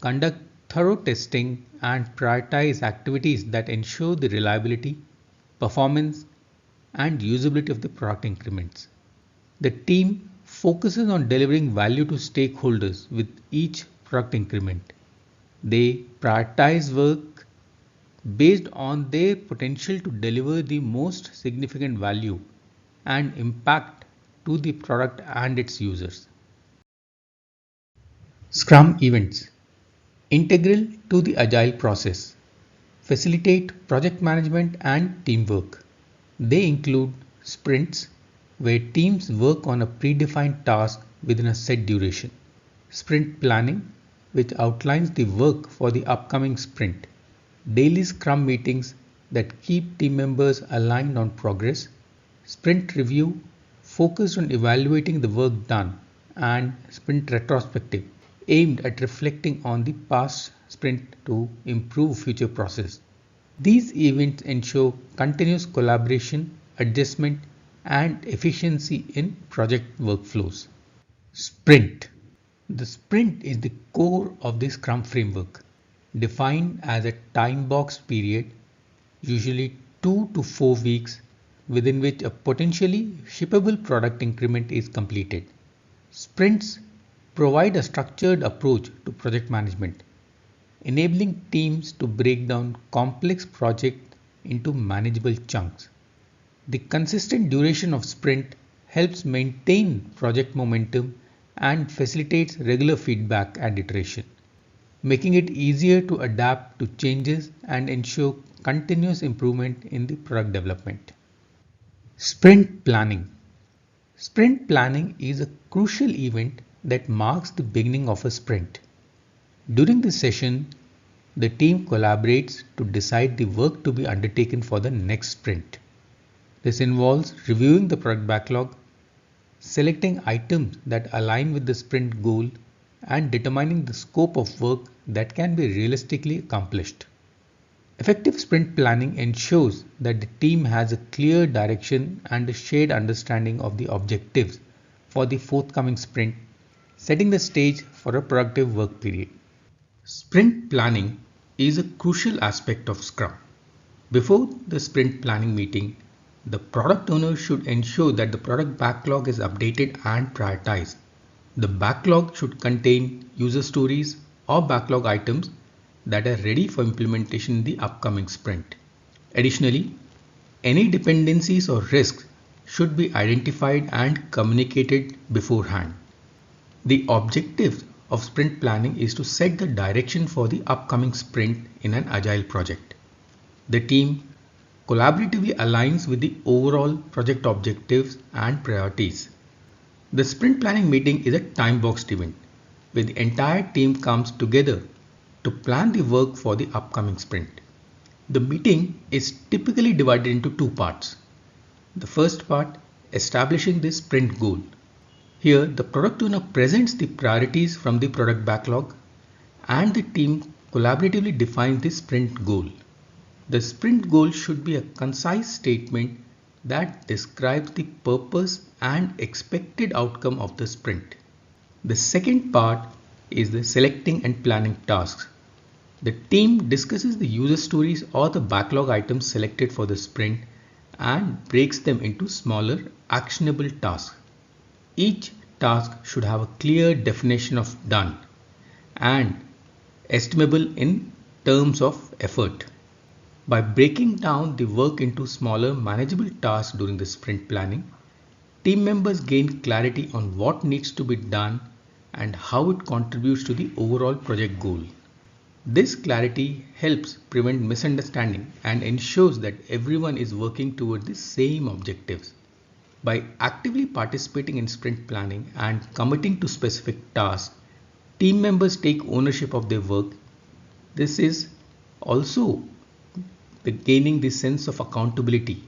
conduct thorough testing, and prioritize activities that ensure the reliability, performance, and usability of the product increments. The team focuses on delivering value to stakeholders with each product increment. They prioritize work based on their potential to deliver the most significant value and impact to the product and its users. Scrum events. Integral to the Agile process, facilitate project management and teamwork. They include sprints, where teams work on a predefined task within a set duration. Sprint planning, which outlines the work for the upcoming sprint. Daily Scrum meetings that keep team members aligned on progress. Sprint review, focused on evaluating the work done. And sprint retrospective, aimed at reflecting on the past sprint to improve future process. These events ensure continuous collaboration, adjustment, and efficiency in project workflows. Sprint. The sprint is the core of the Scrum framework, defined as a time-boxed period, usually 2 to 4 weeks, within which a potentially shippable product increment is completed. Sprints provide a structured approach to project management, enabling teams to break down complex projects into manageable chunks. The consistent duration of sprint helps maintain project momentum and facilitates regular feedback and iteration, making it easier to adapt to changes and ensure continuous improvement in the product development. Sprint planning. Sprint planning is a crucial event that marks the beginning of a sprint. During this session, the team collaborates to decide the work to be undertaken for the next sprint. This involves reviewing the product backlog, selecting items that align with the sprint goal, and determining the scope of work that can be realistically accomplished. Effective sprint planning ensures that the team has a clear direction and a shared understanding of the objectives for the forthcoming sprint, setting the stage for a productive work period. Sprint planning is a crucial aspect of Scrum. Before the sprint planning meeting, the product owner should ensure that the product backlog is updated and prioritized. The backlog should contain user stories or backlog items that are ready for implementation in the upcoming sprint. Additionally, any dependencies or risks should be identified and communicated beforehand. The objective of sprint planning is to set the direction for the upcoming sprint in an agile project. The team collaboratively aligns with the overall project objectives and priorities. The sprint planning meeting is a time-boxed event where the entire team comes together to plan the work for the upcoming sprint. The meeting is typically divided into two parts. The first part, establishing the sprint goal. Here, the product owner presents the priorities from the product backlog and the team collaboratively defines the sprint goal. The sprint goal should be a concise statement that describes the purpose and expected outcome of the sprint. The second part is the selecting and planning tasks. The team discusses the user stories or the backlog items selected for the sprint and breaks them into smaller, actionable tasks. Each task should have a clear definition of done and estimable in terms of effort. By breaking down the work into smaller, manageable tasks during the sprint planning, team members gain clarity on what needs to be done and how it contributes to the overall project goal. This clarity helps prevent misunderstanding and ensures that everyone is working toward the same objectives. By actively participating in sprint planning and committing to specific tasks, team members take ownership of their work. This is also gaining the sense of accountability,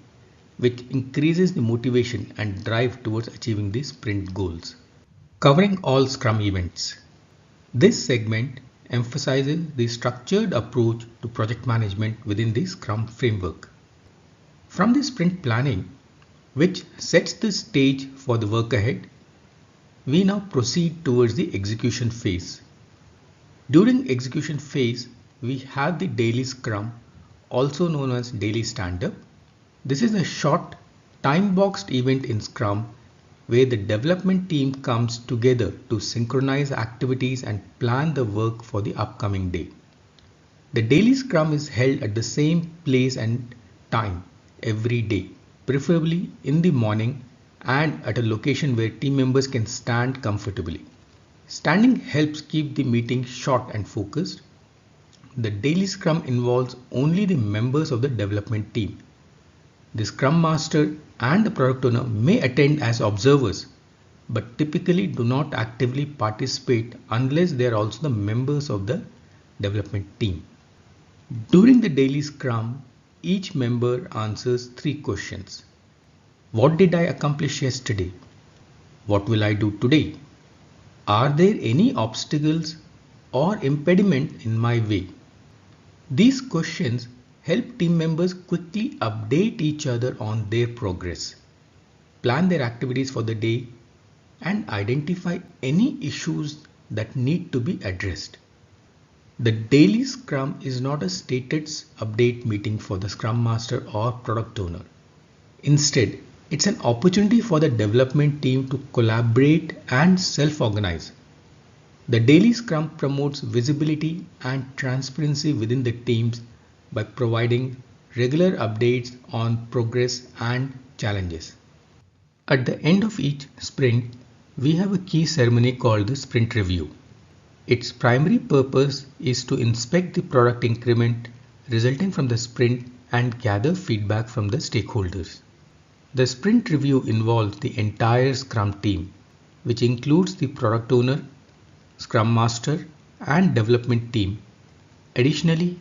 which increases the motivation and drive towards achieving the sprint goals. Covering all Scrum events. This segment emphasizes the structured approach to project management within the Scrum framework. From the sprint planning, which sets the stage for the work ahead, we now proceed towards the execution phase. During execution phase, we have the daily Scrum, also known as daily stand-up. This is a short, time-boxed event in Scrum where the development team comes together to synchronize activities and plan the work for the upcoming day. The daily Scrum is held at the same place and time every day, preferably in the morning and at a location where team members can stand comfortably. Standing helps keep the meeting short and focused, the daily Scrum involves only the members of the development team. The Scrum Master and the Product Owner may attend as observers, but typically do not actively participate unless they are also the members of the development team. During the daily Scrum, each member answers 3 questions. What did I accomplish yesterday? What will I do today? Are there any obstacles or impediments in my way? These questions help team members quickly update each other on their progress, plan their activities for the day, and identify any issues that need to be addressed. The daily Scrum is not a status update meeting for the Scrum Master or Product Owner. Instead, it's an opportunity for the development team to collaborate and self-organize. The daily Scrum promotes visibility and transparency within the teams by providing regular updates on progress and challenges. At the end of each sprint, we have a key ceremony called the sprint review. Its primary purpose is to inspect the product increment resulting from the sprint and gather feedback from the stakeholders. The sprint review involves the entire Scrum team, which includes the product owner, Scrum Master, and development team. Additionally,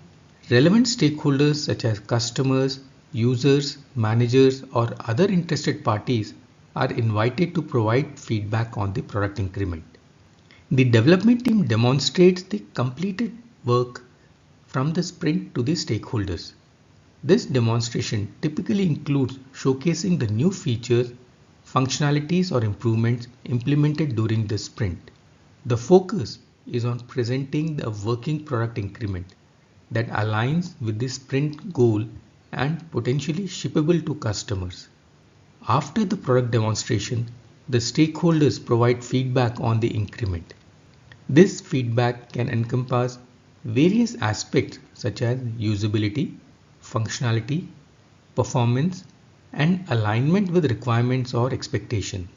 relevant stakeholders such as customers, users, managers, or other interested parties are invited to provide feedback on the product increment. The development team demonstrates the completed work from the sprint to the stakeholders. This demonstration typically includes showcasing the new features, functionalities, or improvements implemented during the sprint. The focus is on presenting the working product increment that aligns with the sprint goal and potentially shippable to customers. After the product demonstration, the stakeholders provide feedback on the increment. This feedback can encompass various aspects such as usability, functionality, performance, and alignment with requirements or expectations.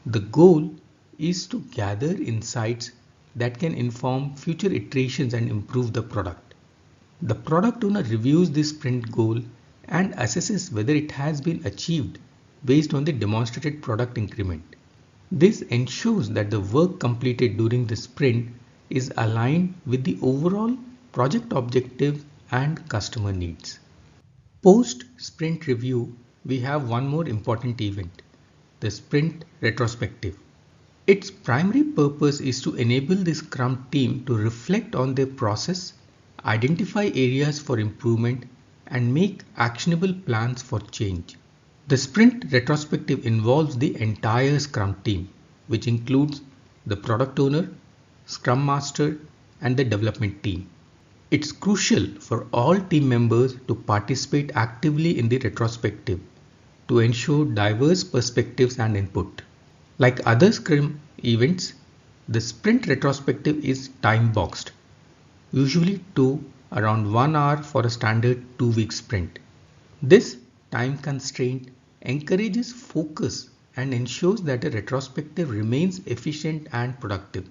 The goal is to gather insights that can inform future iterations and improve the product. The product owner reviews the sprint goal and assesses whether it has been achieved based on the demonstrated product increment. This ensures that the work completed during the sprint is aligned with the overall project objectives and customer needs. Post-sprint review, we have one more important event, the sprint retrospective. Its primary purpose is to enable the Scrum team to reflect on their process, identify areas for improvement, and make actionable plans for change. The sprint retrospective involves the entire Scrum team, which includes the product owner, Scrum Master, and the development team. It's crucial for all team members to participate actively in the retrospective to ensure diverse perspectives and input. Like other Scrum events, the sprint retrospective is time-boxed, usually to around 1 hour for a standard 2-week sprint. This time constraint encourages focus and ensures that a retrospective remains efficient and productive.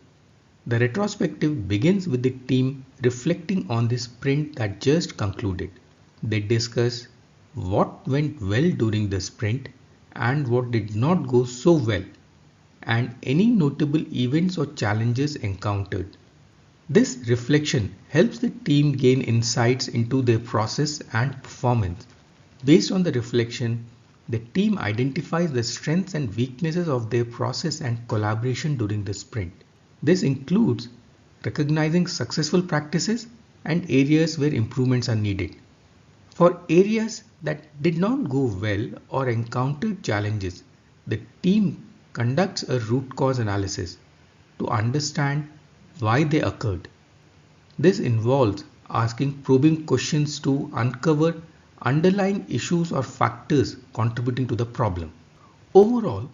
The retrospective begins with the team reflecting on the sprint that just concluded. They discuss what went well during the sprint and what did not go so well, and any notable events or challenges encountered. This reflection helps the team gain insights into their process and performance. Based on the reflection, the team identifies the strengths and weaknesses of their process and collaboration during the sprint. This includes recognizing successful practices and areas where improvements are needed. For areas that did not go well or encountered challenges, the team conducts a root cause analysis to understand why they occurred. This involves asking probing questions to uncover underlying issues or factors contributing to the problem. Overall,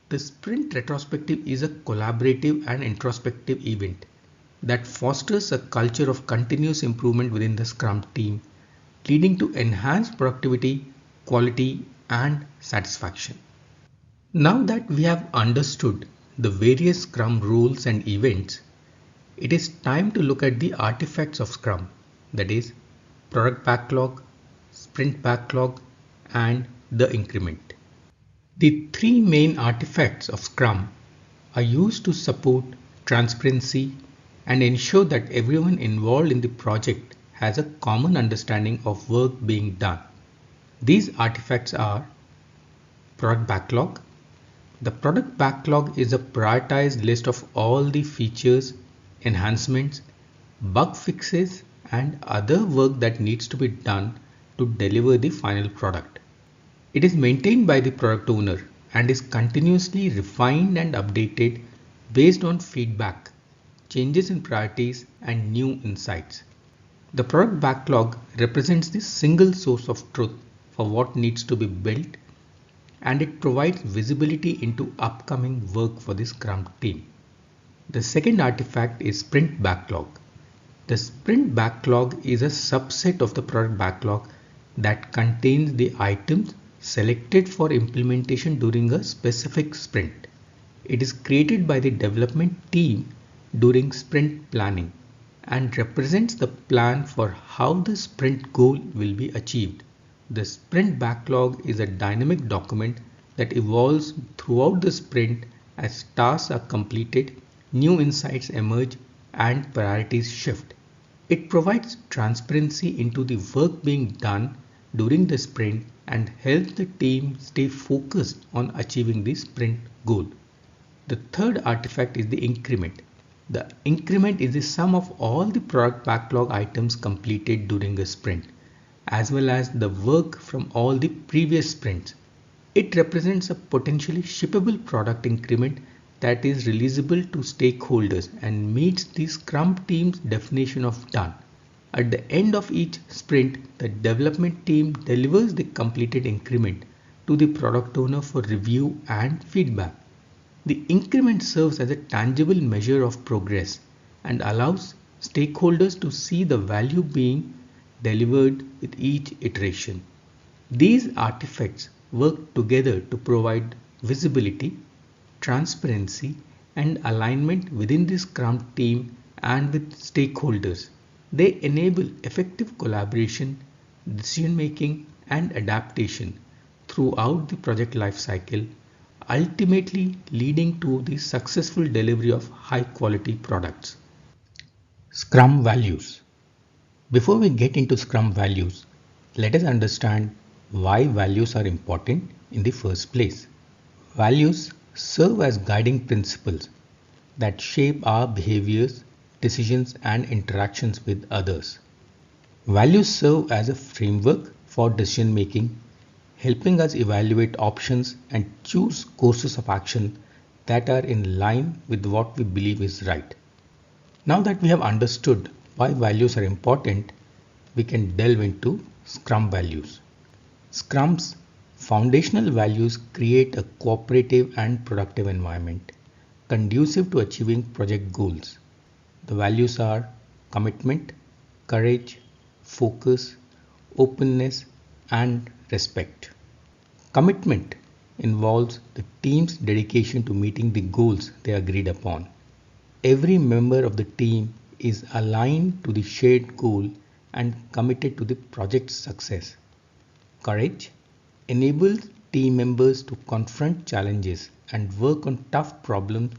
the sprint retrospective is a collaborative and introspective event that fosters a culture of continuous improvement within the Scrum team, leading to enhanced productivity, quality, and satisfaction. Now that we have understood the various Scrum rules and events, it is time to look at the artifacts of Scrum. that is product backlog, sprint backlog, and the increment. The three main artifacts of Scrum are used to support transparency and ensure that everyone involved in the project has a common understanding of work being done. These artifacts are product backlog. The product backlog is a prioritized list of all the features, enhancements, bug fixes, and other work that needs to be done to deliver the final product. It is maintained by the product owner and is continuously refined and updated based on feedback, changes in priorities, and new insights. The product backlog represents the single source of truth for what needs to be built, and it provides visibility into upcoming work for the Scrum team. The second artifact is sprint backlog. The sprint backlog is a subset of the product backlog that contains the items selected for implementation during a specific sprint. It is created by the development team during sprint planning and represents the plan for how the sprint goal will be achieved. The sprint backlog is a dynamic document that evolves throughout the sprint as tasks are completed, new insights emerge, and priorities shift. It provides transparency into the work being done during the sprint and helps the team stay focused on achieving the sprint goal. The third artifact is the increment. The increment is the sum of all the product backlog items completed during a sprint, as well as the work from all the previous sprints. It represents a potentially shippable product increment that is releasable to stakeholders and meets the Scrum team's definition of done. At the end of each sprint, the development team delivers the completed increment to the product owner for review and feedback. The increment serves as a tangible measure of progress and allows stakeholders to see the value being delivered with each iteration. These artifacts work together to provide visibility, transparency, and alignment within the Scrum team and with stakeholders. They enable effective collaboration, decision making, and adaptation throughout the project lifecycle, ultimately leading to the successful delivery of high quality products. Scrum values. Before we get into Scrum values, let us understand why values are important in the first place. Values serve as guiding principles that shape our behaviors, decisions, and interactions with others. Values serve as a framework for decision making, helping us evaluate options and choose courses of action that are in line with what we believe is right. Now that we have understood why values are important, we can delve into Scrum values. Scrum's foundational values create a cooperative and productive environment conducive to achieving project goals. The values are commitment, courage, focus, openness, and respect. Commitment involves the team's dedication to meeting the goals they agreed upon. Every member of the team is aligned to the shared goal and committed to the project's success. Courage enables team members to confront challenges and work on tough problems.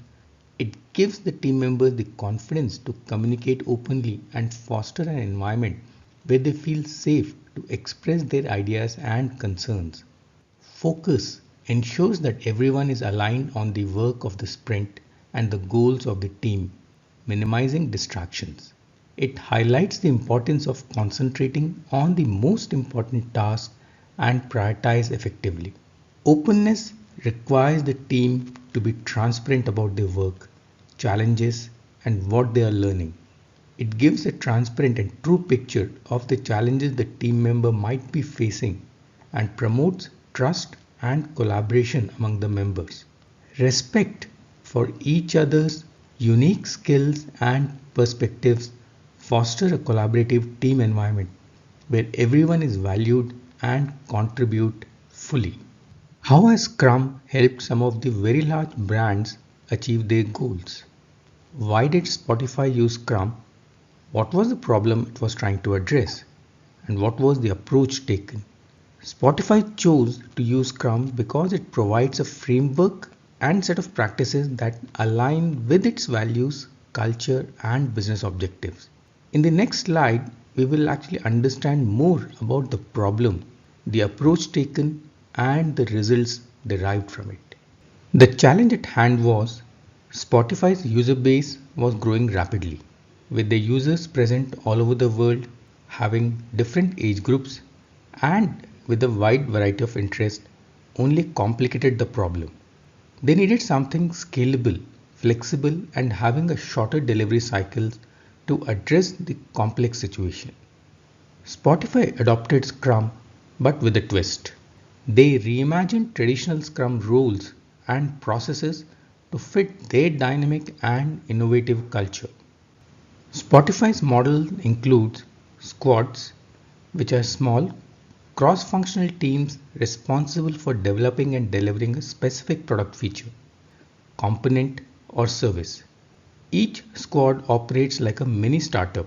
It gives the team members the confidence to communicate openly and foster an environment where they feel safe to express their ideas and concerns. Focus ensures that everyone is aligned on the work of the sprint and the goals of the team, minimizing distractions. It highlights the importance of concentrating on the most important tasks and prioritize effectively. Openness requires the team to be transparent about their work, challenges, and what they are learning. It gives a transparent and true picture of the challenges the team member might be facing and promotes trust and collaboration among the members. Respect for each other's unique skills and perspectives foster a collaborative team environment where everyone is valued and contribute fully. How has Scrum helped some of the very large brands achieve their goals? Why did Spotify use Scrum? What was the problem it was trying to address? And what was the approach taken? Spotify chose to use Scrum because it provides a framework and set of practices that align with its values, culture, and business objectives. In the next slide, we will actually understand more about the problem, the approach taken, and the results derived from it. The challenge at hand was Spotify's user base was growing rapidly, with the users present all over the world, having different age groups, and with a wide variety of interests, only complicated the problem. They needed something scalable, flexible, and having a shorter delivery cycles to address the complex situation. Spotify adopted Scrum but with a twist. They reimagined traditional Scrum roles and processes to fit their dynamic and innovative culture. Spotify's model includes squads, which are small, cross functional teams responsible for developing and delivering a specific product feature, component, or service. Each squad operates like a mini startup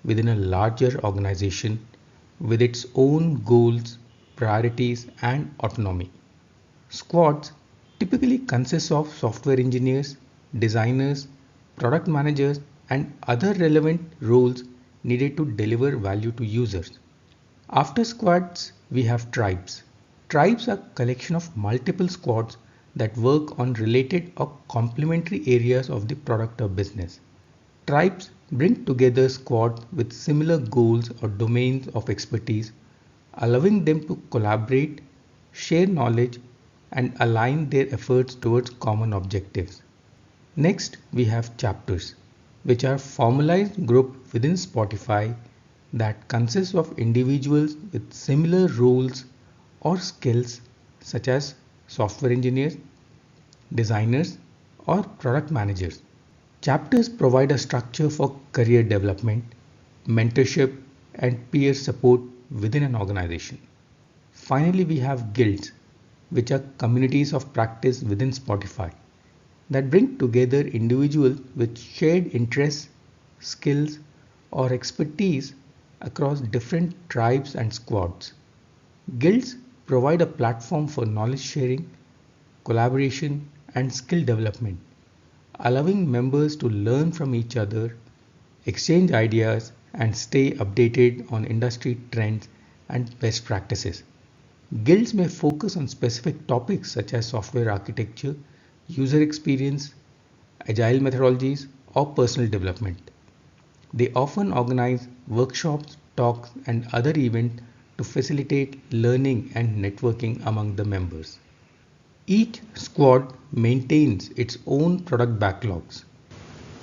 within a larger organization with its own goals, priorities, and autonomy. Squads typically consist of software engineers, designers, product managers, and other relevant roles needed to deliver value to users. After squads, we have tribes. Tribes are a collection of multiple squads that work on related or complementary areas of the product or business. Tribes bring together squads with similar goals or domains of expertise, allowing them to collaborate, share knowledge, and align their efforts towards common objectives. Next, we have chapters, which are formalized groups within Spotify that consist of individuals with similar roles or skills such as software engineers, designers, or product managers. Chapters provide a structure for career development, mentorship, and peer support within an organization. Finally, we have guilds, which are communities of practice within Spotify that bring together individuals with shared interests, skills, or expertise across different tribes and squads. Guilds provide a platform for knowledge sharing, collaboration, and skill development, allowing members to learn from each other, exchange ideas, and stay updated on industry trends and best practices. Guilds may focus on specific topics such as software architecture, user experience, agile methodologies, or personal development. They often organize workshops, talks, and other events to facilitate learning and networking among the members. Each squad maintains its own product backlogs.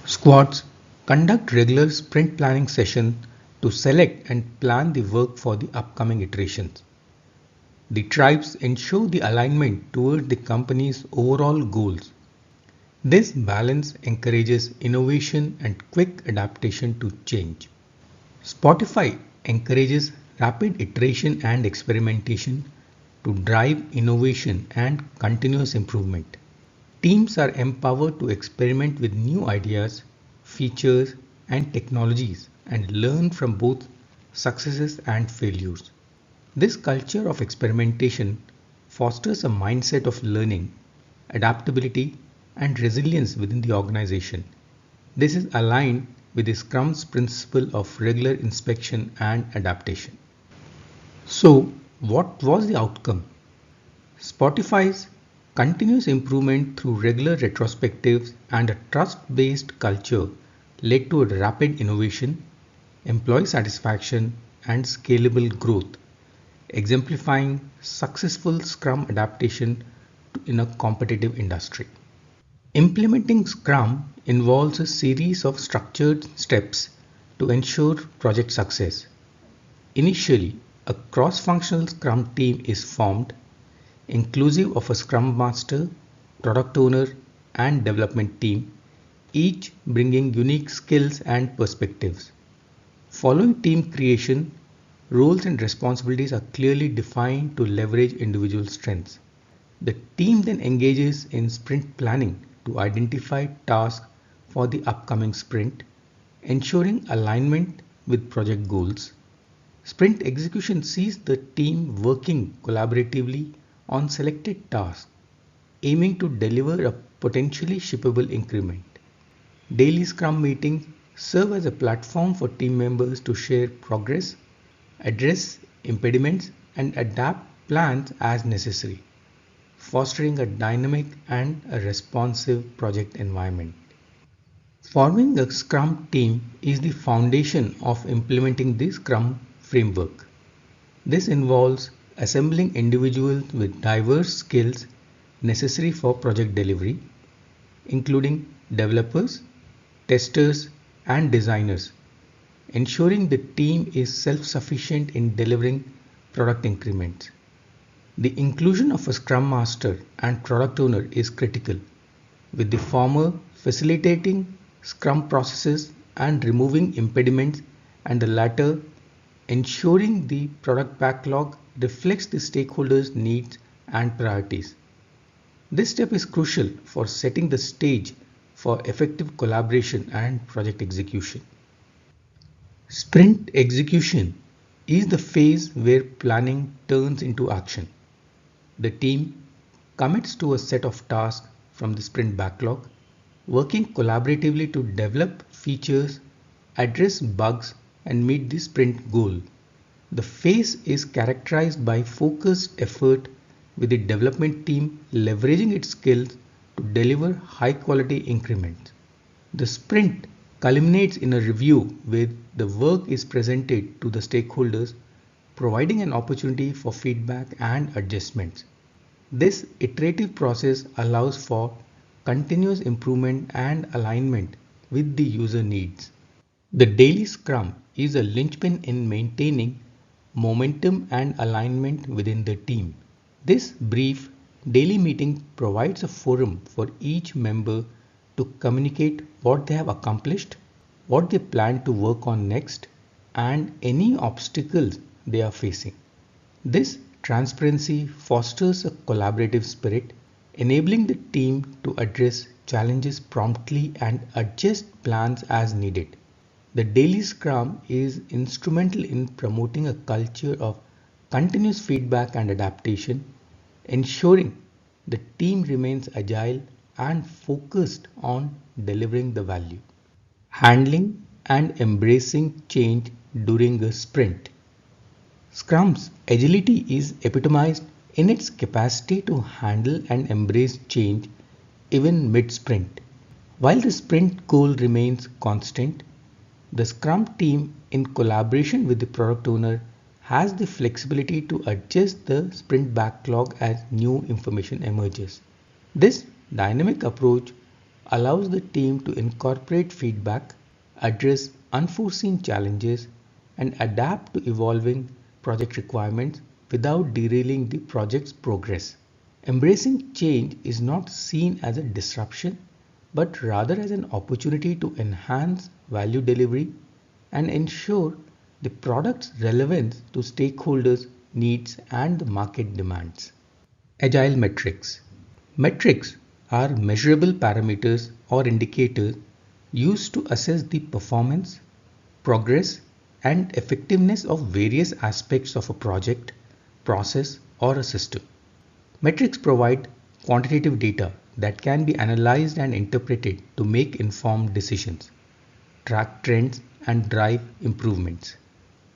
Squads conduct regular sprint planning sessions to select and plan the work for the upcoming iterations. The tribes ensure the alignment toward the company's overall goals. This balance encourages innovation and quick adaptation to change. Spotify encourages rapid iteration and experimentation to drive innovation and continuous improvement. Teams are empowered to experiment with new ideas, features, and technologies and learn from both successes and failures. This culture of experimentation fosters a mindset of learning, adaptability, and resilience within the organization. This is aligned with the Scrum's principle of regular inspection and adaptation. So, what was the outcome? Spotify's continuous improvement through regular retrospectives and a trust-based culture led to a rapid innovation, employee satisfaction, and scalable growth, exemplifying successful Scrum adaptation in a competitive industry. Implementing Scrum involves a series of structured steps to ensure project success. Initially, a cross-functional Scrum team is formed, inclusive of a Scrum Master, Product Owner, and Development team, each bringing unique skills and perspectives. Following team creation, roles and responsibilities are clearly defined to leverage individual strengths. The team then engages in sprint planning to identify tasks for the upcoming sprint, ensuring alignment with project goals. Sprint execution sees the team working collaboratively on selected tasks, aiming to deliver a potentially shippable increment. Daily Scrum meetings serve as a platform for team members to share progress, address impediments, and adapt plans as necessary, fostering a dynamic and a responsive project environment. Forming a Scrum team is the foundation of implementing the Scrum framework. This involves assembling individuals with diverse skills necessary for project delivery, including developers, testers, and designers, ensuring the team is self-sufficient in delivering product increments. The inclusion of a Scrum Master and Product Owner is critical, with the former facilitating Scrum processes and removing impediments, and the latter ensuring the product backlog reflects the stakeholders' needs and priorities. This step is crucial for setting the stage for effective collaboration and project execution. Sprint execution is the phase where planning turns into action. The team commits to a set of tasks from the sprint backlog, working collaboratively to develop features, address bugs, and meet the sprint goal. The phase is characterized by focused effort, with the development team leveraging its skills to deliver high quality increments. The sprint culminates in a review where the work is presented to the stakeholders, providing an opportunity for feedback and adjustments. This iterative process allows for continuous improvement and alignment with the user needs. The daily Scrum is a linchpin in maintaining momentum and alignment within the team. This brief daily meeting provides a forum for each member to communicate what they have accomplished, what they plan to work on next, and any obstacles they are facing. This transparency fosters a collaborative spirit, enabling the team to address challenges promptly and adjust plans as needed. The daily Scrum is instrumental in promoting a culture of continuous feedback and adaptation, ensuring the team remains agile and focused on delivering the value. Handling and embracing change during a sprint. Scrum's agility is epitomized in its capacity to handle and embrace change even mid-sprint. While the sprint goal remains constant, the Scrum team, in collaboration with the product owner, has the flexibility to adjust the sprint backlog as new information emerges. This dynamic approach allows the team to incorporate feedback, address unforeseen challenges, and adapt to evolving project requirements without derailing the project's progress. Embracing change is not seen as a disruption, but rather as an opportunity to enhance value delivery and ensure the product's relevance to stakeholders' needs and the market demands. Agile metrics. Metrics are measurable parameters or indicators used to assess the performance, progress, and effectiveness of various aspects of a project, process, or a system. Metrics provide quantitative data that can be analyzed and interpreted to make informed decisions, track trends, and drive improvements.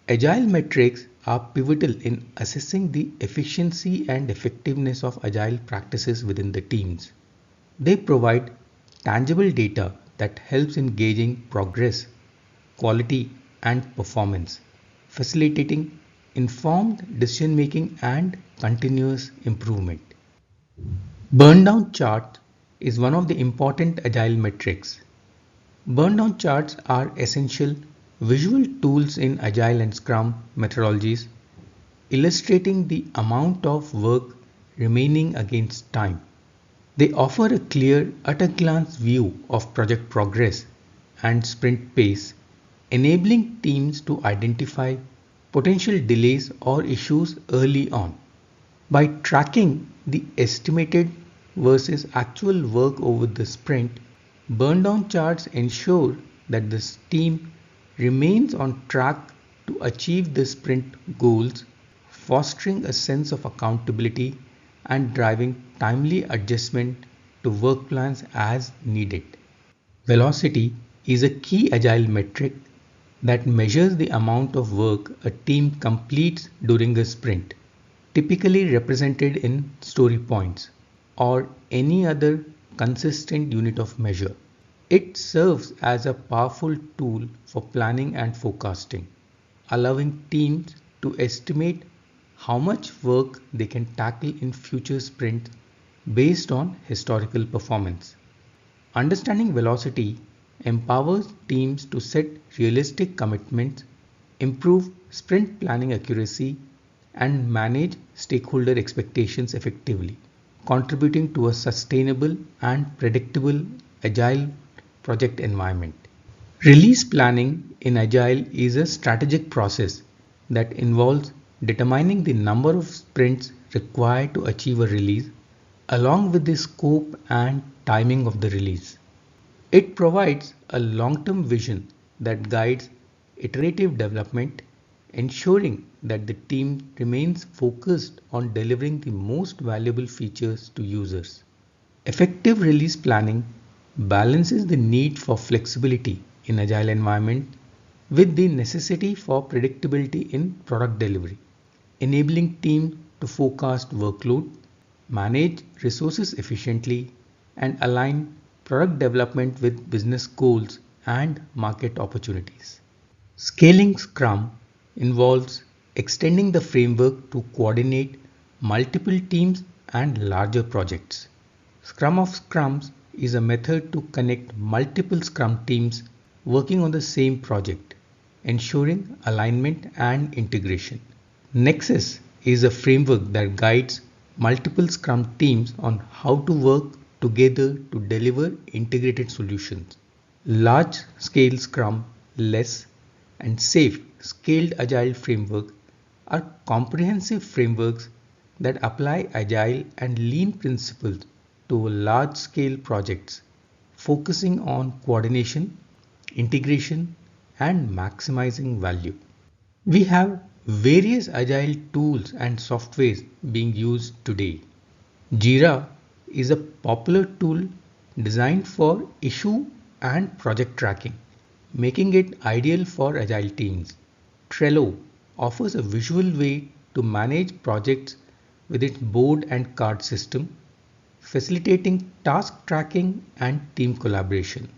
Agile metrics are pivotal in assessing the efficiency and effectiveness of agile practices within the teams. They provide tangible data that helps in gauging progress, quality, and performance, facilitating informed decision making and continuous improvement. Burn down chart is one of the important agile metrics. Burn down charts are essential visual tools in Agile and Scrum methodologies, illustrating the amount of work remaining against time. They offer a clear at-a-glance view of project progress and sprint pace, enabling teams to identify potential delays or issues early on. By tracking the estimated versus actual work over the sprint, burn down charts ensure that this team remains on track to achieve the sprint goals, fostering a sense of accountability and driving timely adjustment to work plans as needed. Velocity is a key agile metric that measures the amount of work a team completes during a sprint, typically represented in story points or any other consistent unit of measure. It serves as a powerful tool for planning and forecasting, allowing teams to estimate how much work they can tackle in future sprints based on historical performance. Understanding velocity empowers teams to set realistic commitments, improve sprint planning accuracy, and manage stakeholder expectations effectively, contributing to a sustainable and predictable agile project environment. Release planning in Agile is a strategic process that involves determining the number of sprints required to achieve a release, along with the scope and timing of the release. It provides a long-term vision that guides iterative development, ensuring that the team remains focused on delivering the most valuable features to users. Effective release planning balances the need for flexibility in agile environment with the necessity for predictability in product delivery, enabling teams to forecast workload, manage resources efficiently, and align product development with business goals and market opportunities. Scaling Scrum involves extending the framework to coordinate multiple teams and larger projects. Scrum of Scrums is a method to connect multiple Scrum teams working on the same project, ensuring alignment and integration. Nexus is a framework that guides multiple Scrum teams on how to work together to deliver integrated solutions. Large scale Scrum, less, and safe scaled Agile framework are comprehensive frameworks that apply Agile and Lean principles to large scale projects, focusing on coordination, integration, and maximizing value. We have various Agile tools and softwares being used today. Jira is a popular tool designed for issue and project tracking, making it ideal for agile teams. Trello offers a visual way to manage projects with its board and card system, facilitating task tracking and team collaboration.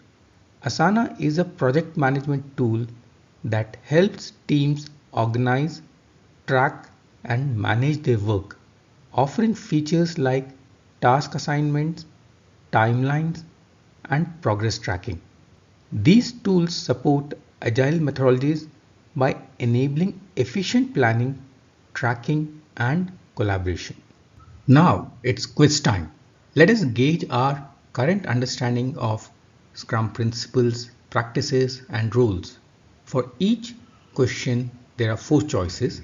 Asana is a project management tool that helps teams organize, track, and manage their work, offering features like task assignments, timelines, and progress tracking. These tools support agile methodologies by enabling efficient planning, tracking, and collaboration. Now it's quiz time. Let us gauge our current understanding of Scrum principles, practices, and rules. For each question, there are 4 choices,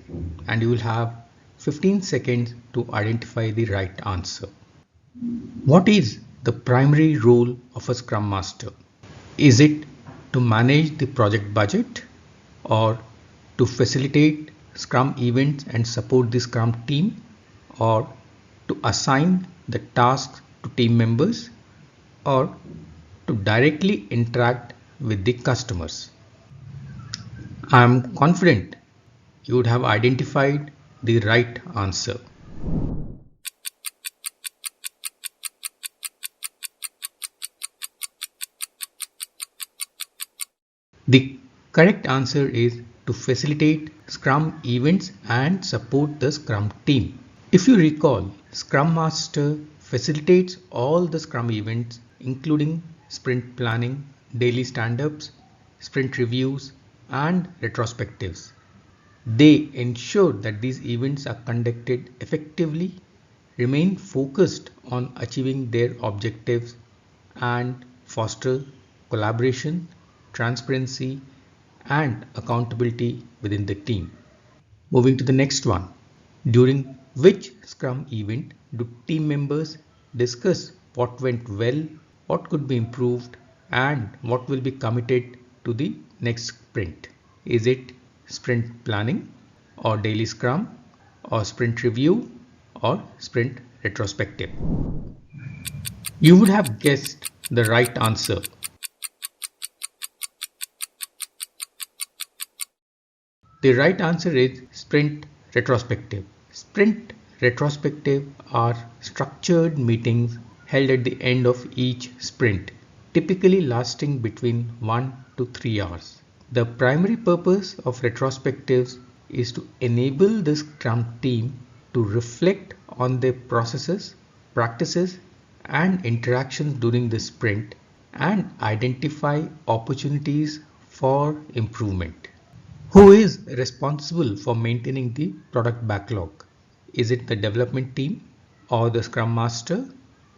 and you will have 15 seconds to identify the right answer. What is the primary role of a Scrum Master? Is it to manage the project budget or to facilitate Scrum events and support the Scrum team or to assign the tasks to team members or to directly interact with the customers? I am confident you would have identified the right answer. The correct answer is to facilitate Scrum events and support the Scrum team. If you recall, Scrum Master facilitates all the Scrum events, including sprint planning, daily stand-ups, sprint reviews, and retrospectives. They ensure that these events are conducted effectively, remain focused on achieving their objectives, and foster collaboration, transparency, and accountability within the team. Moving to the next one. During which Scrum event do team members discuss what went well, what could be improved, and what will be committed to the next sprint? Is it sprint planning or daily scrum or sprint review or sprint retrospective? You would have guessed the right answer. The right answer is sprint retrospective. Sprint retrospective are structured meetings held at the end of each sprint, typically lasting between 1 to 3 hours. The primary purpose of retrospectives is to enable the Scrum team to reflect on their processes, practices, and interactions during the sprint and identify opportunities for improvement. Who is responsible for maintaining the product backlog? Is it the development team or the Scrum Master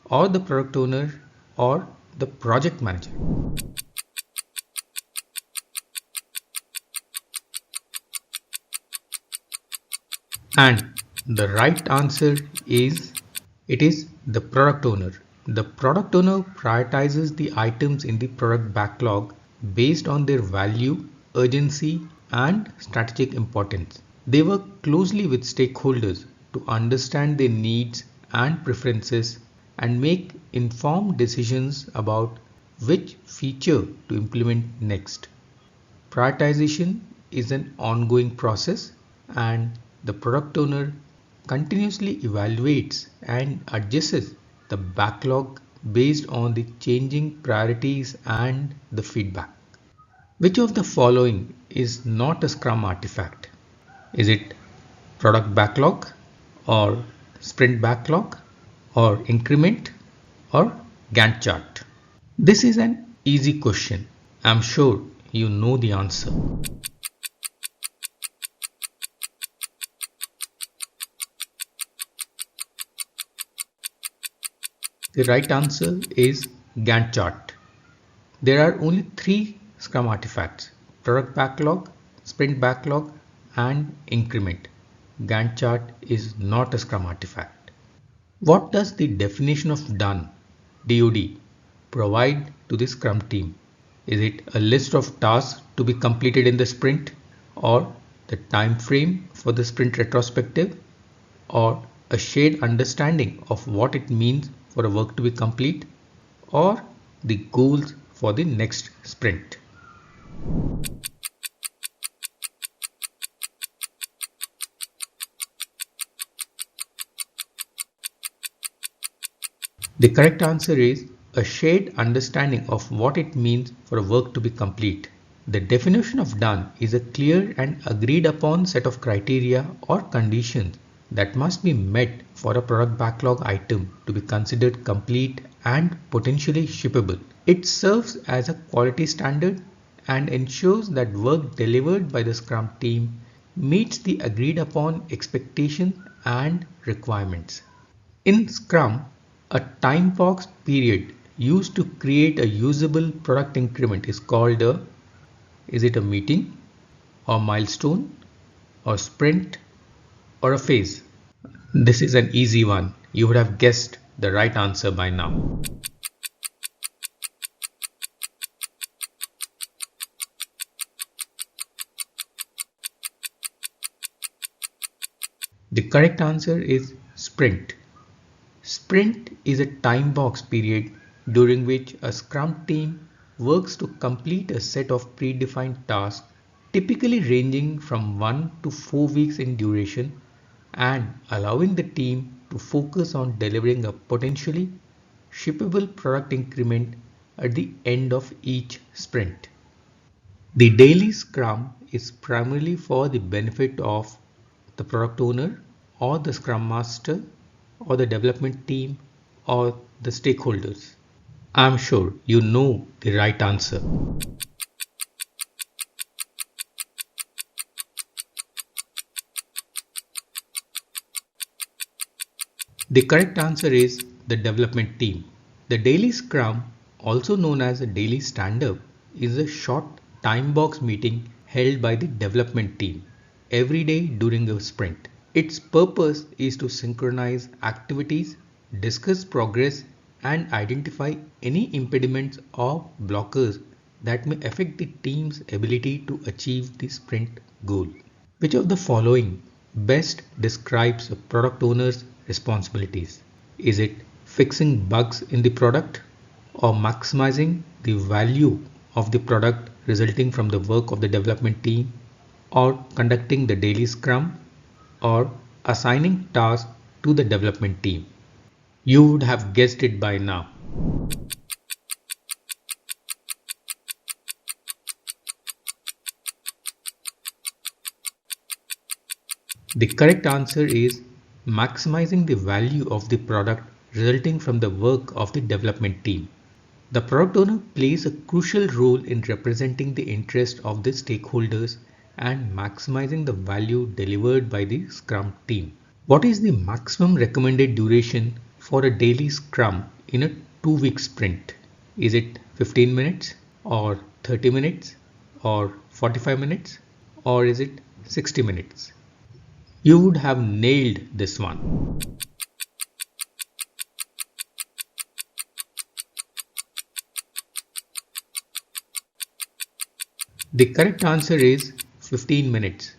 or the product owner or the project manager? And the right answer is it is the product owner. The product owner prioritizes the items in the product backlog based on their value, urgency, and strategic importance. They work closely with stakeholders to understand their needs and preferences and make informed decisions about which feature to implement next. Prioritization is an ongoing process, and the product owner continuously evaluates and adjusts the backlog based on the changing priorities and the feedback. Which of the following is not a Scrum artifact? Is it product backlog or sprint backlog or increment or Gantt chart? This is an easy question. I'm sure you know the answer. The right answer is Gantt chart. There are only 3 Scrum artifacts: product backlog, sprint backlog, and increment. Gantt chart is not a Scrum artifact. What does the definition of done (DOD) provide to the Scrum team? Is it a list of tasks to be completed in the sprint, or the time frame for the sprint retrospective, or a shared understanding of what it means for a work to be complete, or the goals for the next sprint? The correct answer is a shared understanding of what it means for a work to be complete. The definition of done is a clear and agreed upon set of criteria or conditions that must be met for a product backlog item to be considered complete and potentially shippable. It serves as a quality standard and ensures that work delivered by the Scrum team meets the agreed upon expectations and requirements. In Scrum, a time box period used to create a usable product increment is called is it a meeting or milestone or sprint or a phase? This is an easy one. You would have guessed the right answer by now. The correct answer is sprint. Sprint is a time box period during which a Scrum team works to complete a set of predefined tasks, typically ranging from 1 to 4 weeks in duration, and allowing the team to focus on delivering a potentially shippable product increment at the end of each sprint. The daily Scrum is primarily for the benefit of the product owner or the Scrum Master or the development team or the stakeholders. I'm sure you know the right answer. The correct answer is the development team. The daily Scrum, also known as a daily stand-up, is a short time box meeting held by the development team every day during a sprint. Its purpose is to synchronize activities, discuss progress, and identify any impediments or blockers that may affect the team's ability to achieve the sprint goal. Which of the following best describes a product owner's responsibilities? Is it fixing bugs in the product, or maximizing the value of the product resulting from the work of the development team, or conducting the daily scrum, or assigning tasks to the development team? You would have guessed it by now. The correct answer is maximizing the value of the product resulting from the work of the development team. The product owner plays a crucial role in representing the interest of the stakeholders and maximizing the value delivered by the Scrum team. What is the maximum recommended duration for a daily Scrum in a 2-week sprint? Is it 15 minutes or 30 minutes or 45 minutes, or is it 60 minutes? You would have nailed this one. The correct answer is 15 minutes.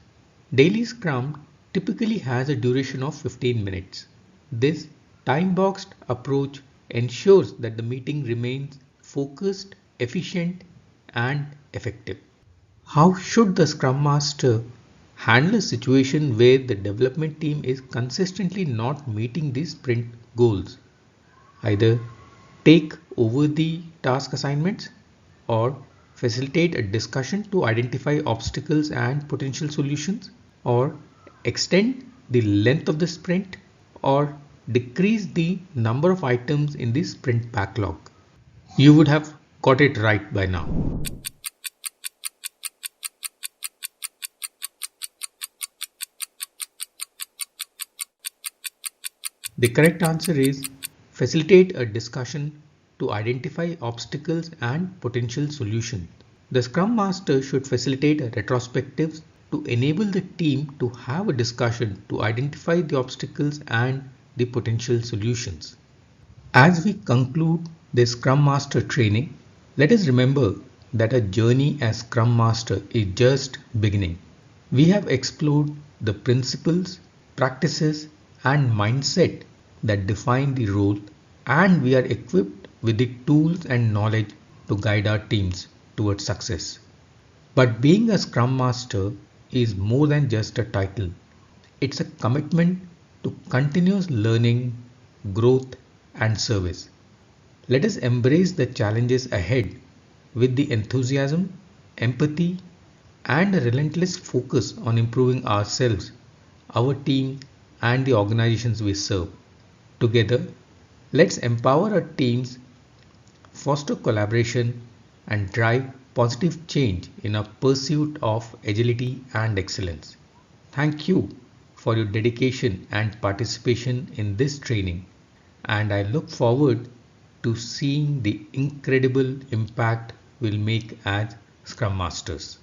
Daily Scrum typically has a duration of 15 minutes. This time-boxed approach ensures that the meeting remains focused, efficient, and effective. How should the Scrum Master handle a situation where the development team is consistently not meeting the sprint goals? Either take over the task assignments, or facilitate a discussion to identify obstacles and potential solutions, or extend the length of the sprint, or decrease the number of items in the sprint backlog. You would have got it right by now. The correct answer is facilitate a discussion to identify obstacles and potential solutions. The Scrum Master should facilitate retrospectives to enable the team to have a discussion to identify the obstacles and the potential solutions. As we conclude the Scrum Master training, let us remember that our journey as Scrum Master is just beginning. We have explored the principles, practices, and mindset that define the role, and we are equipped with the tools and knowledge to guide our teams towards success. But being a Scrum Master is more than just a title. It's a commitment to continuous learning, growth, and service. Let us embrace the challenges ahead with the enthusiasm, empathy, and a relentless focus on improving ourselves, our team, and the organizations we serve. Together, let's empower our teams, foster collaboration, and drive positive change in our pursuit of agility and excellence. Thank you for your dedication and participation in this training, and I look forward to seeing the incredible impact we'll make as Scrum Masters.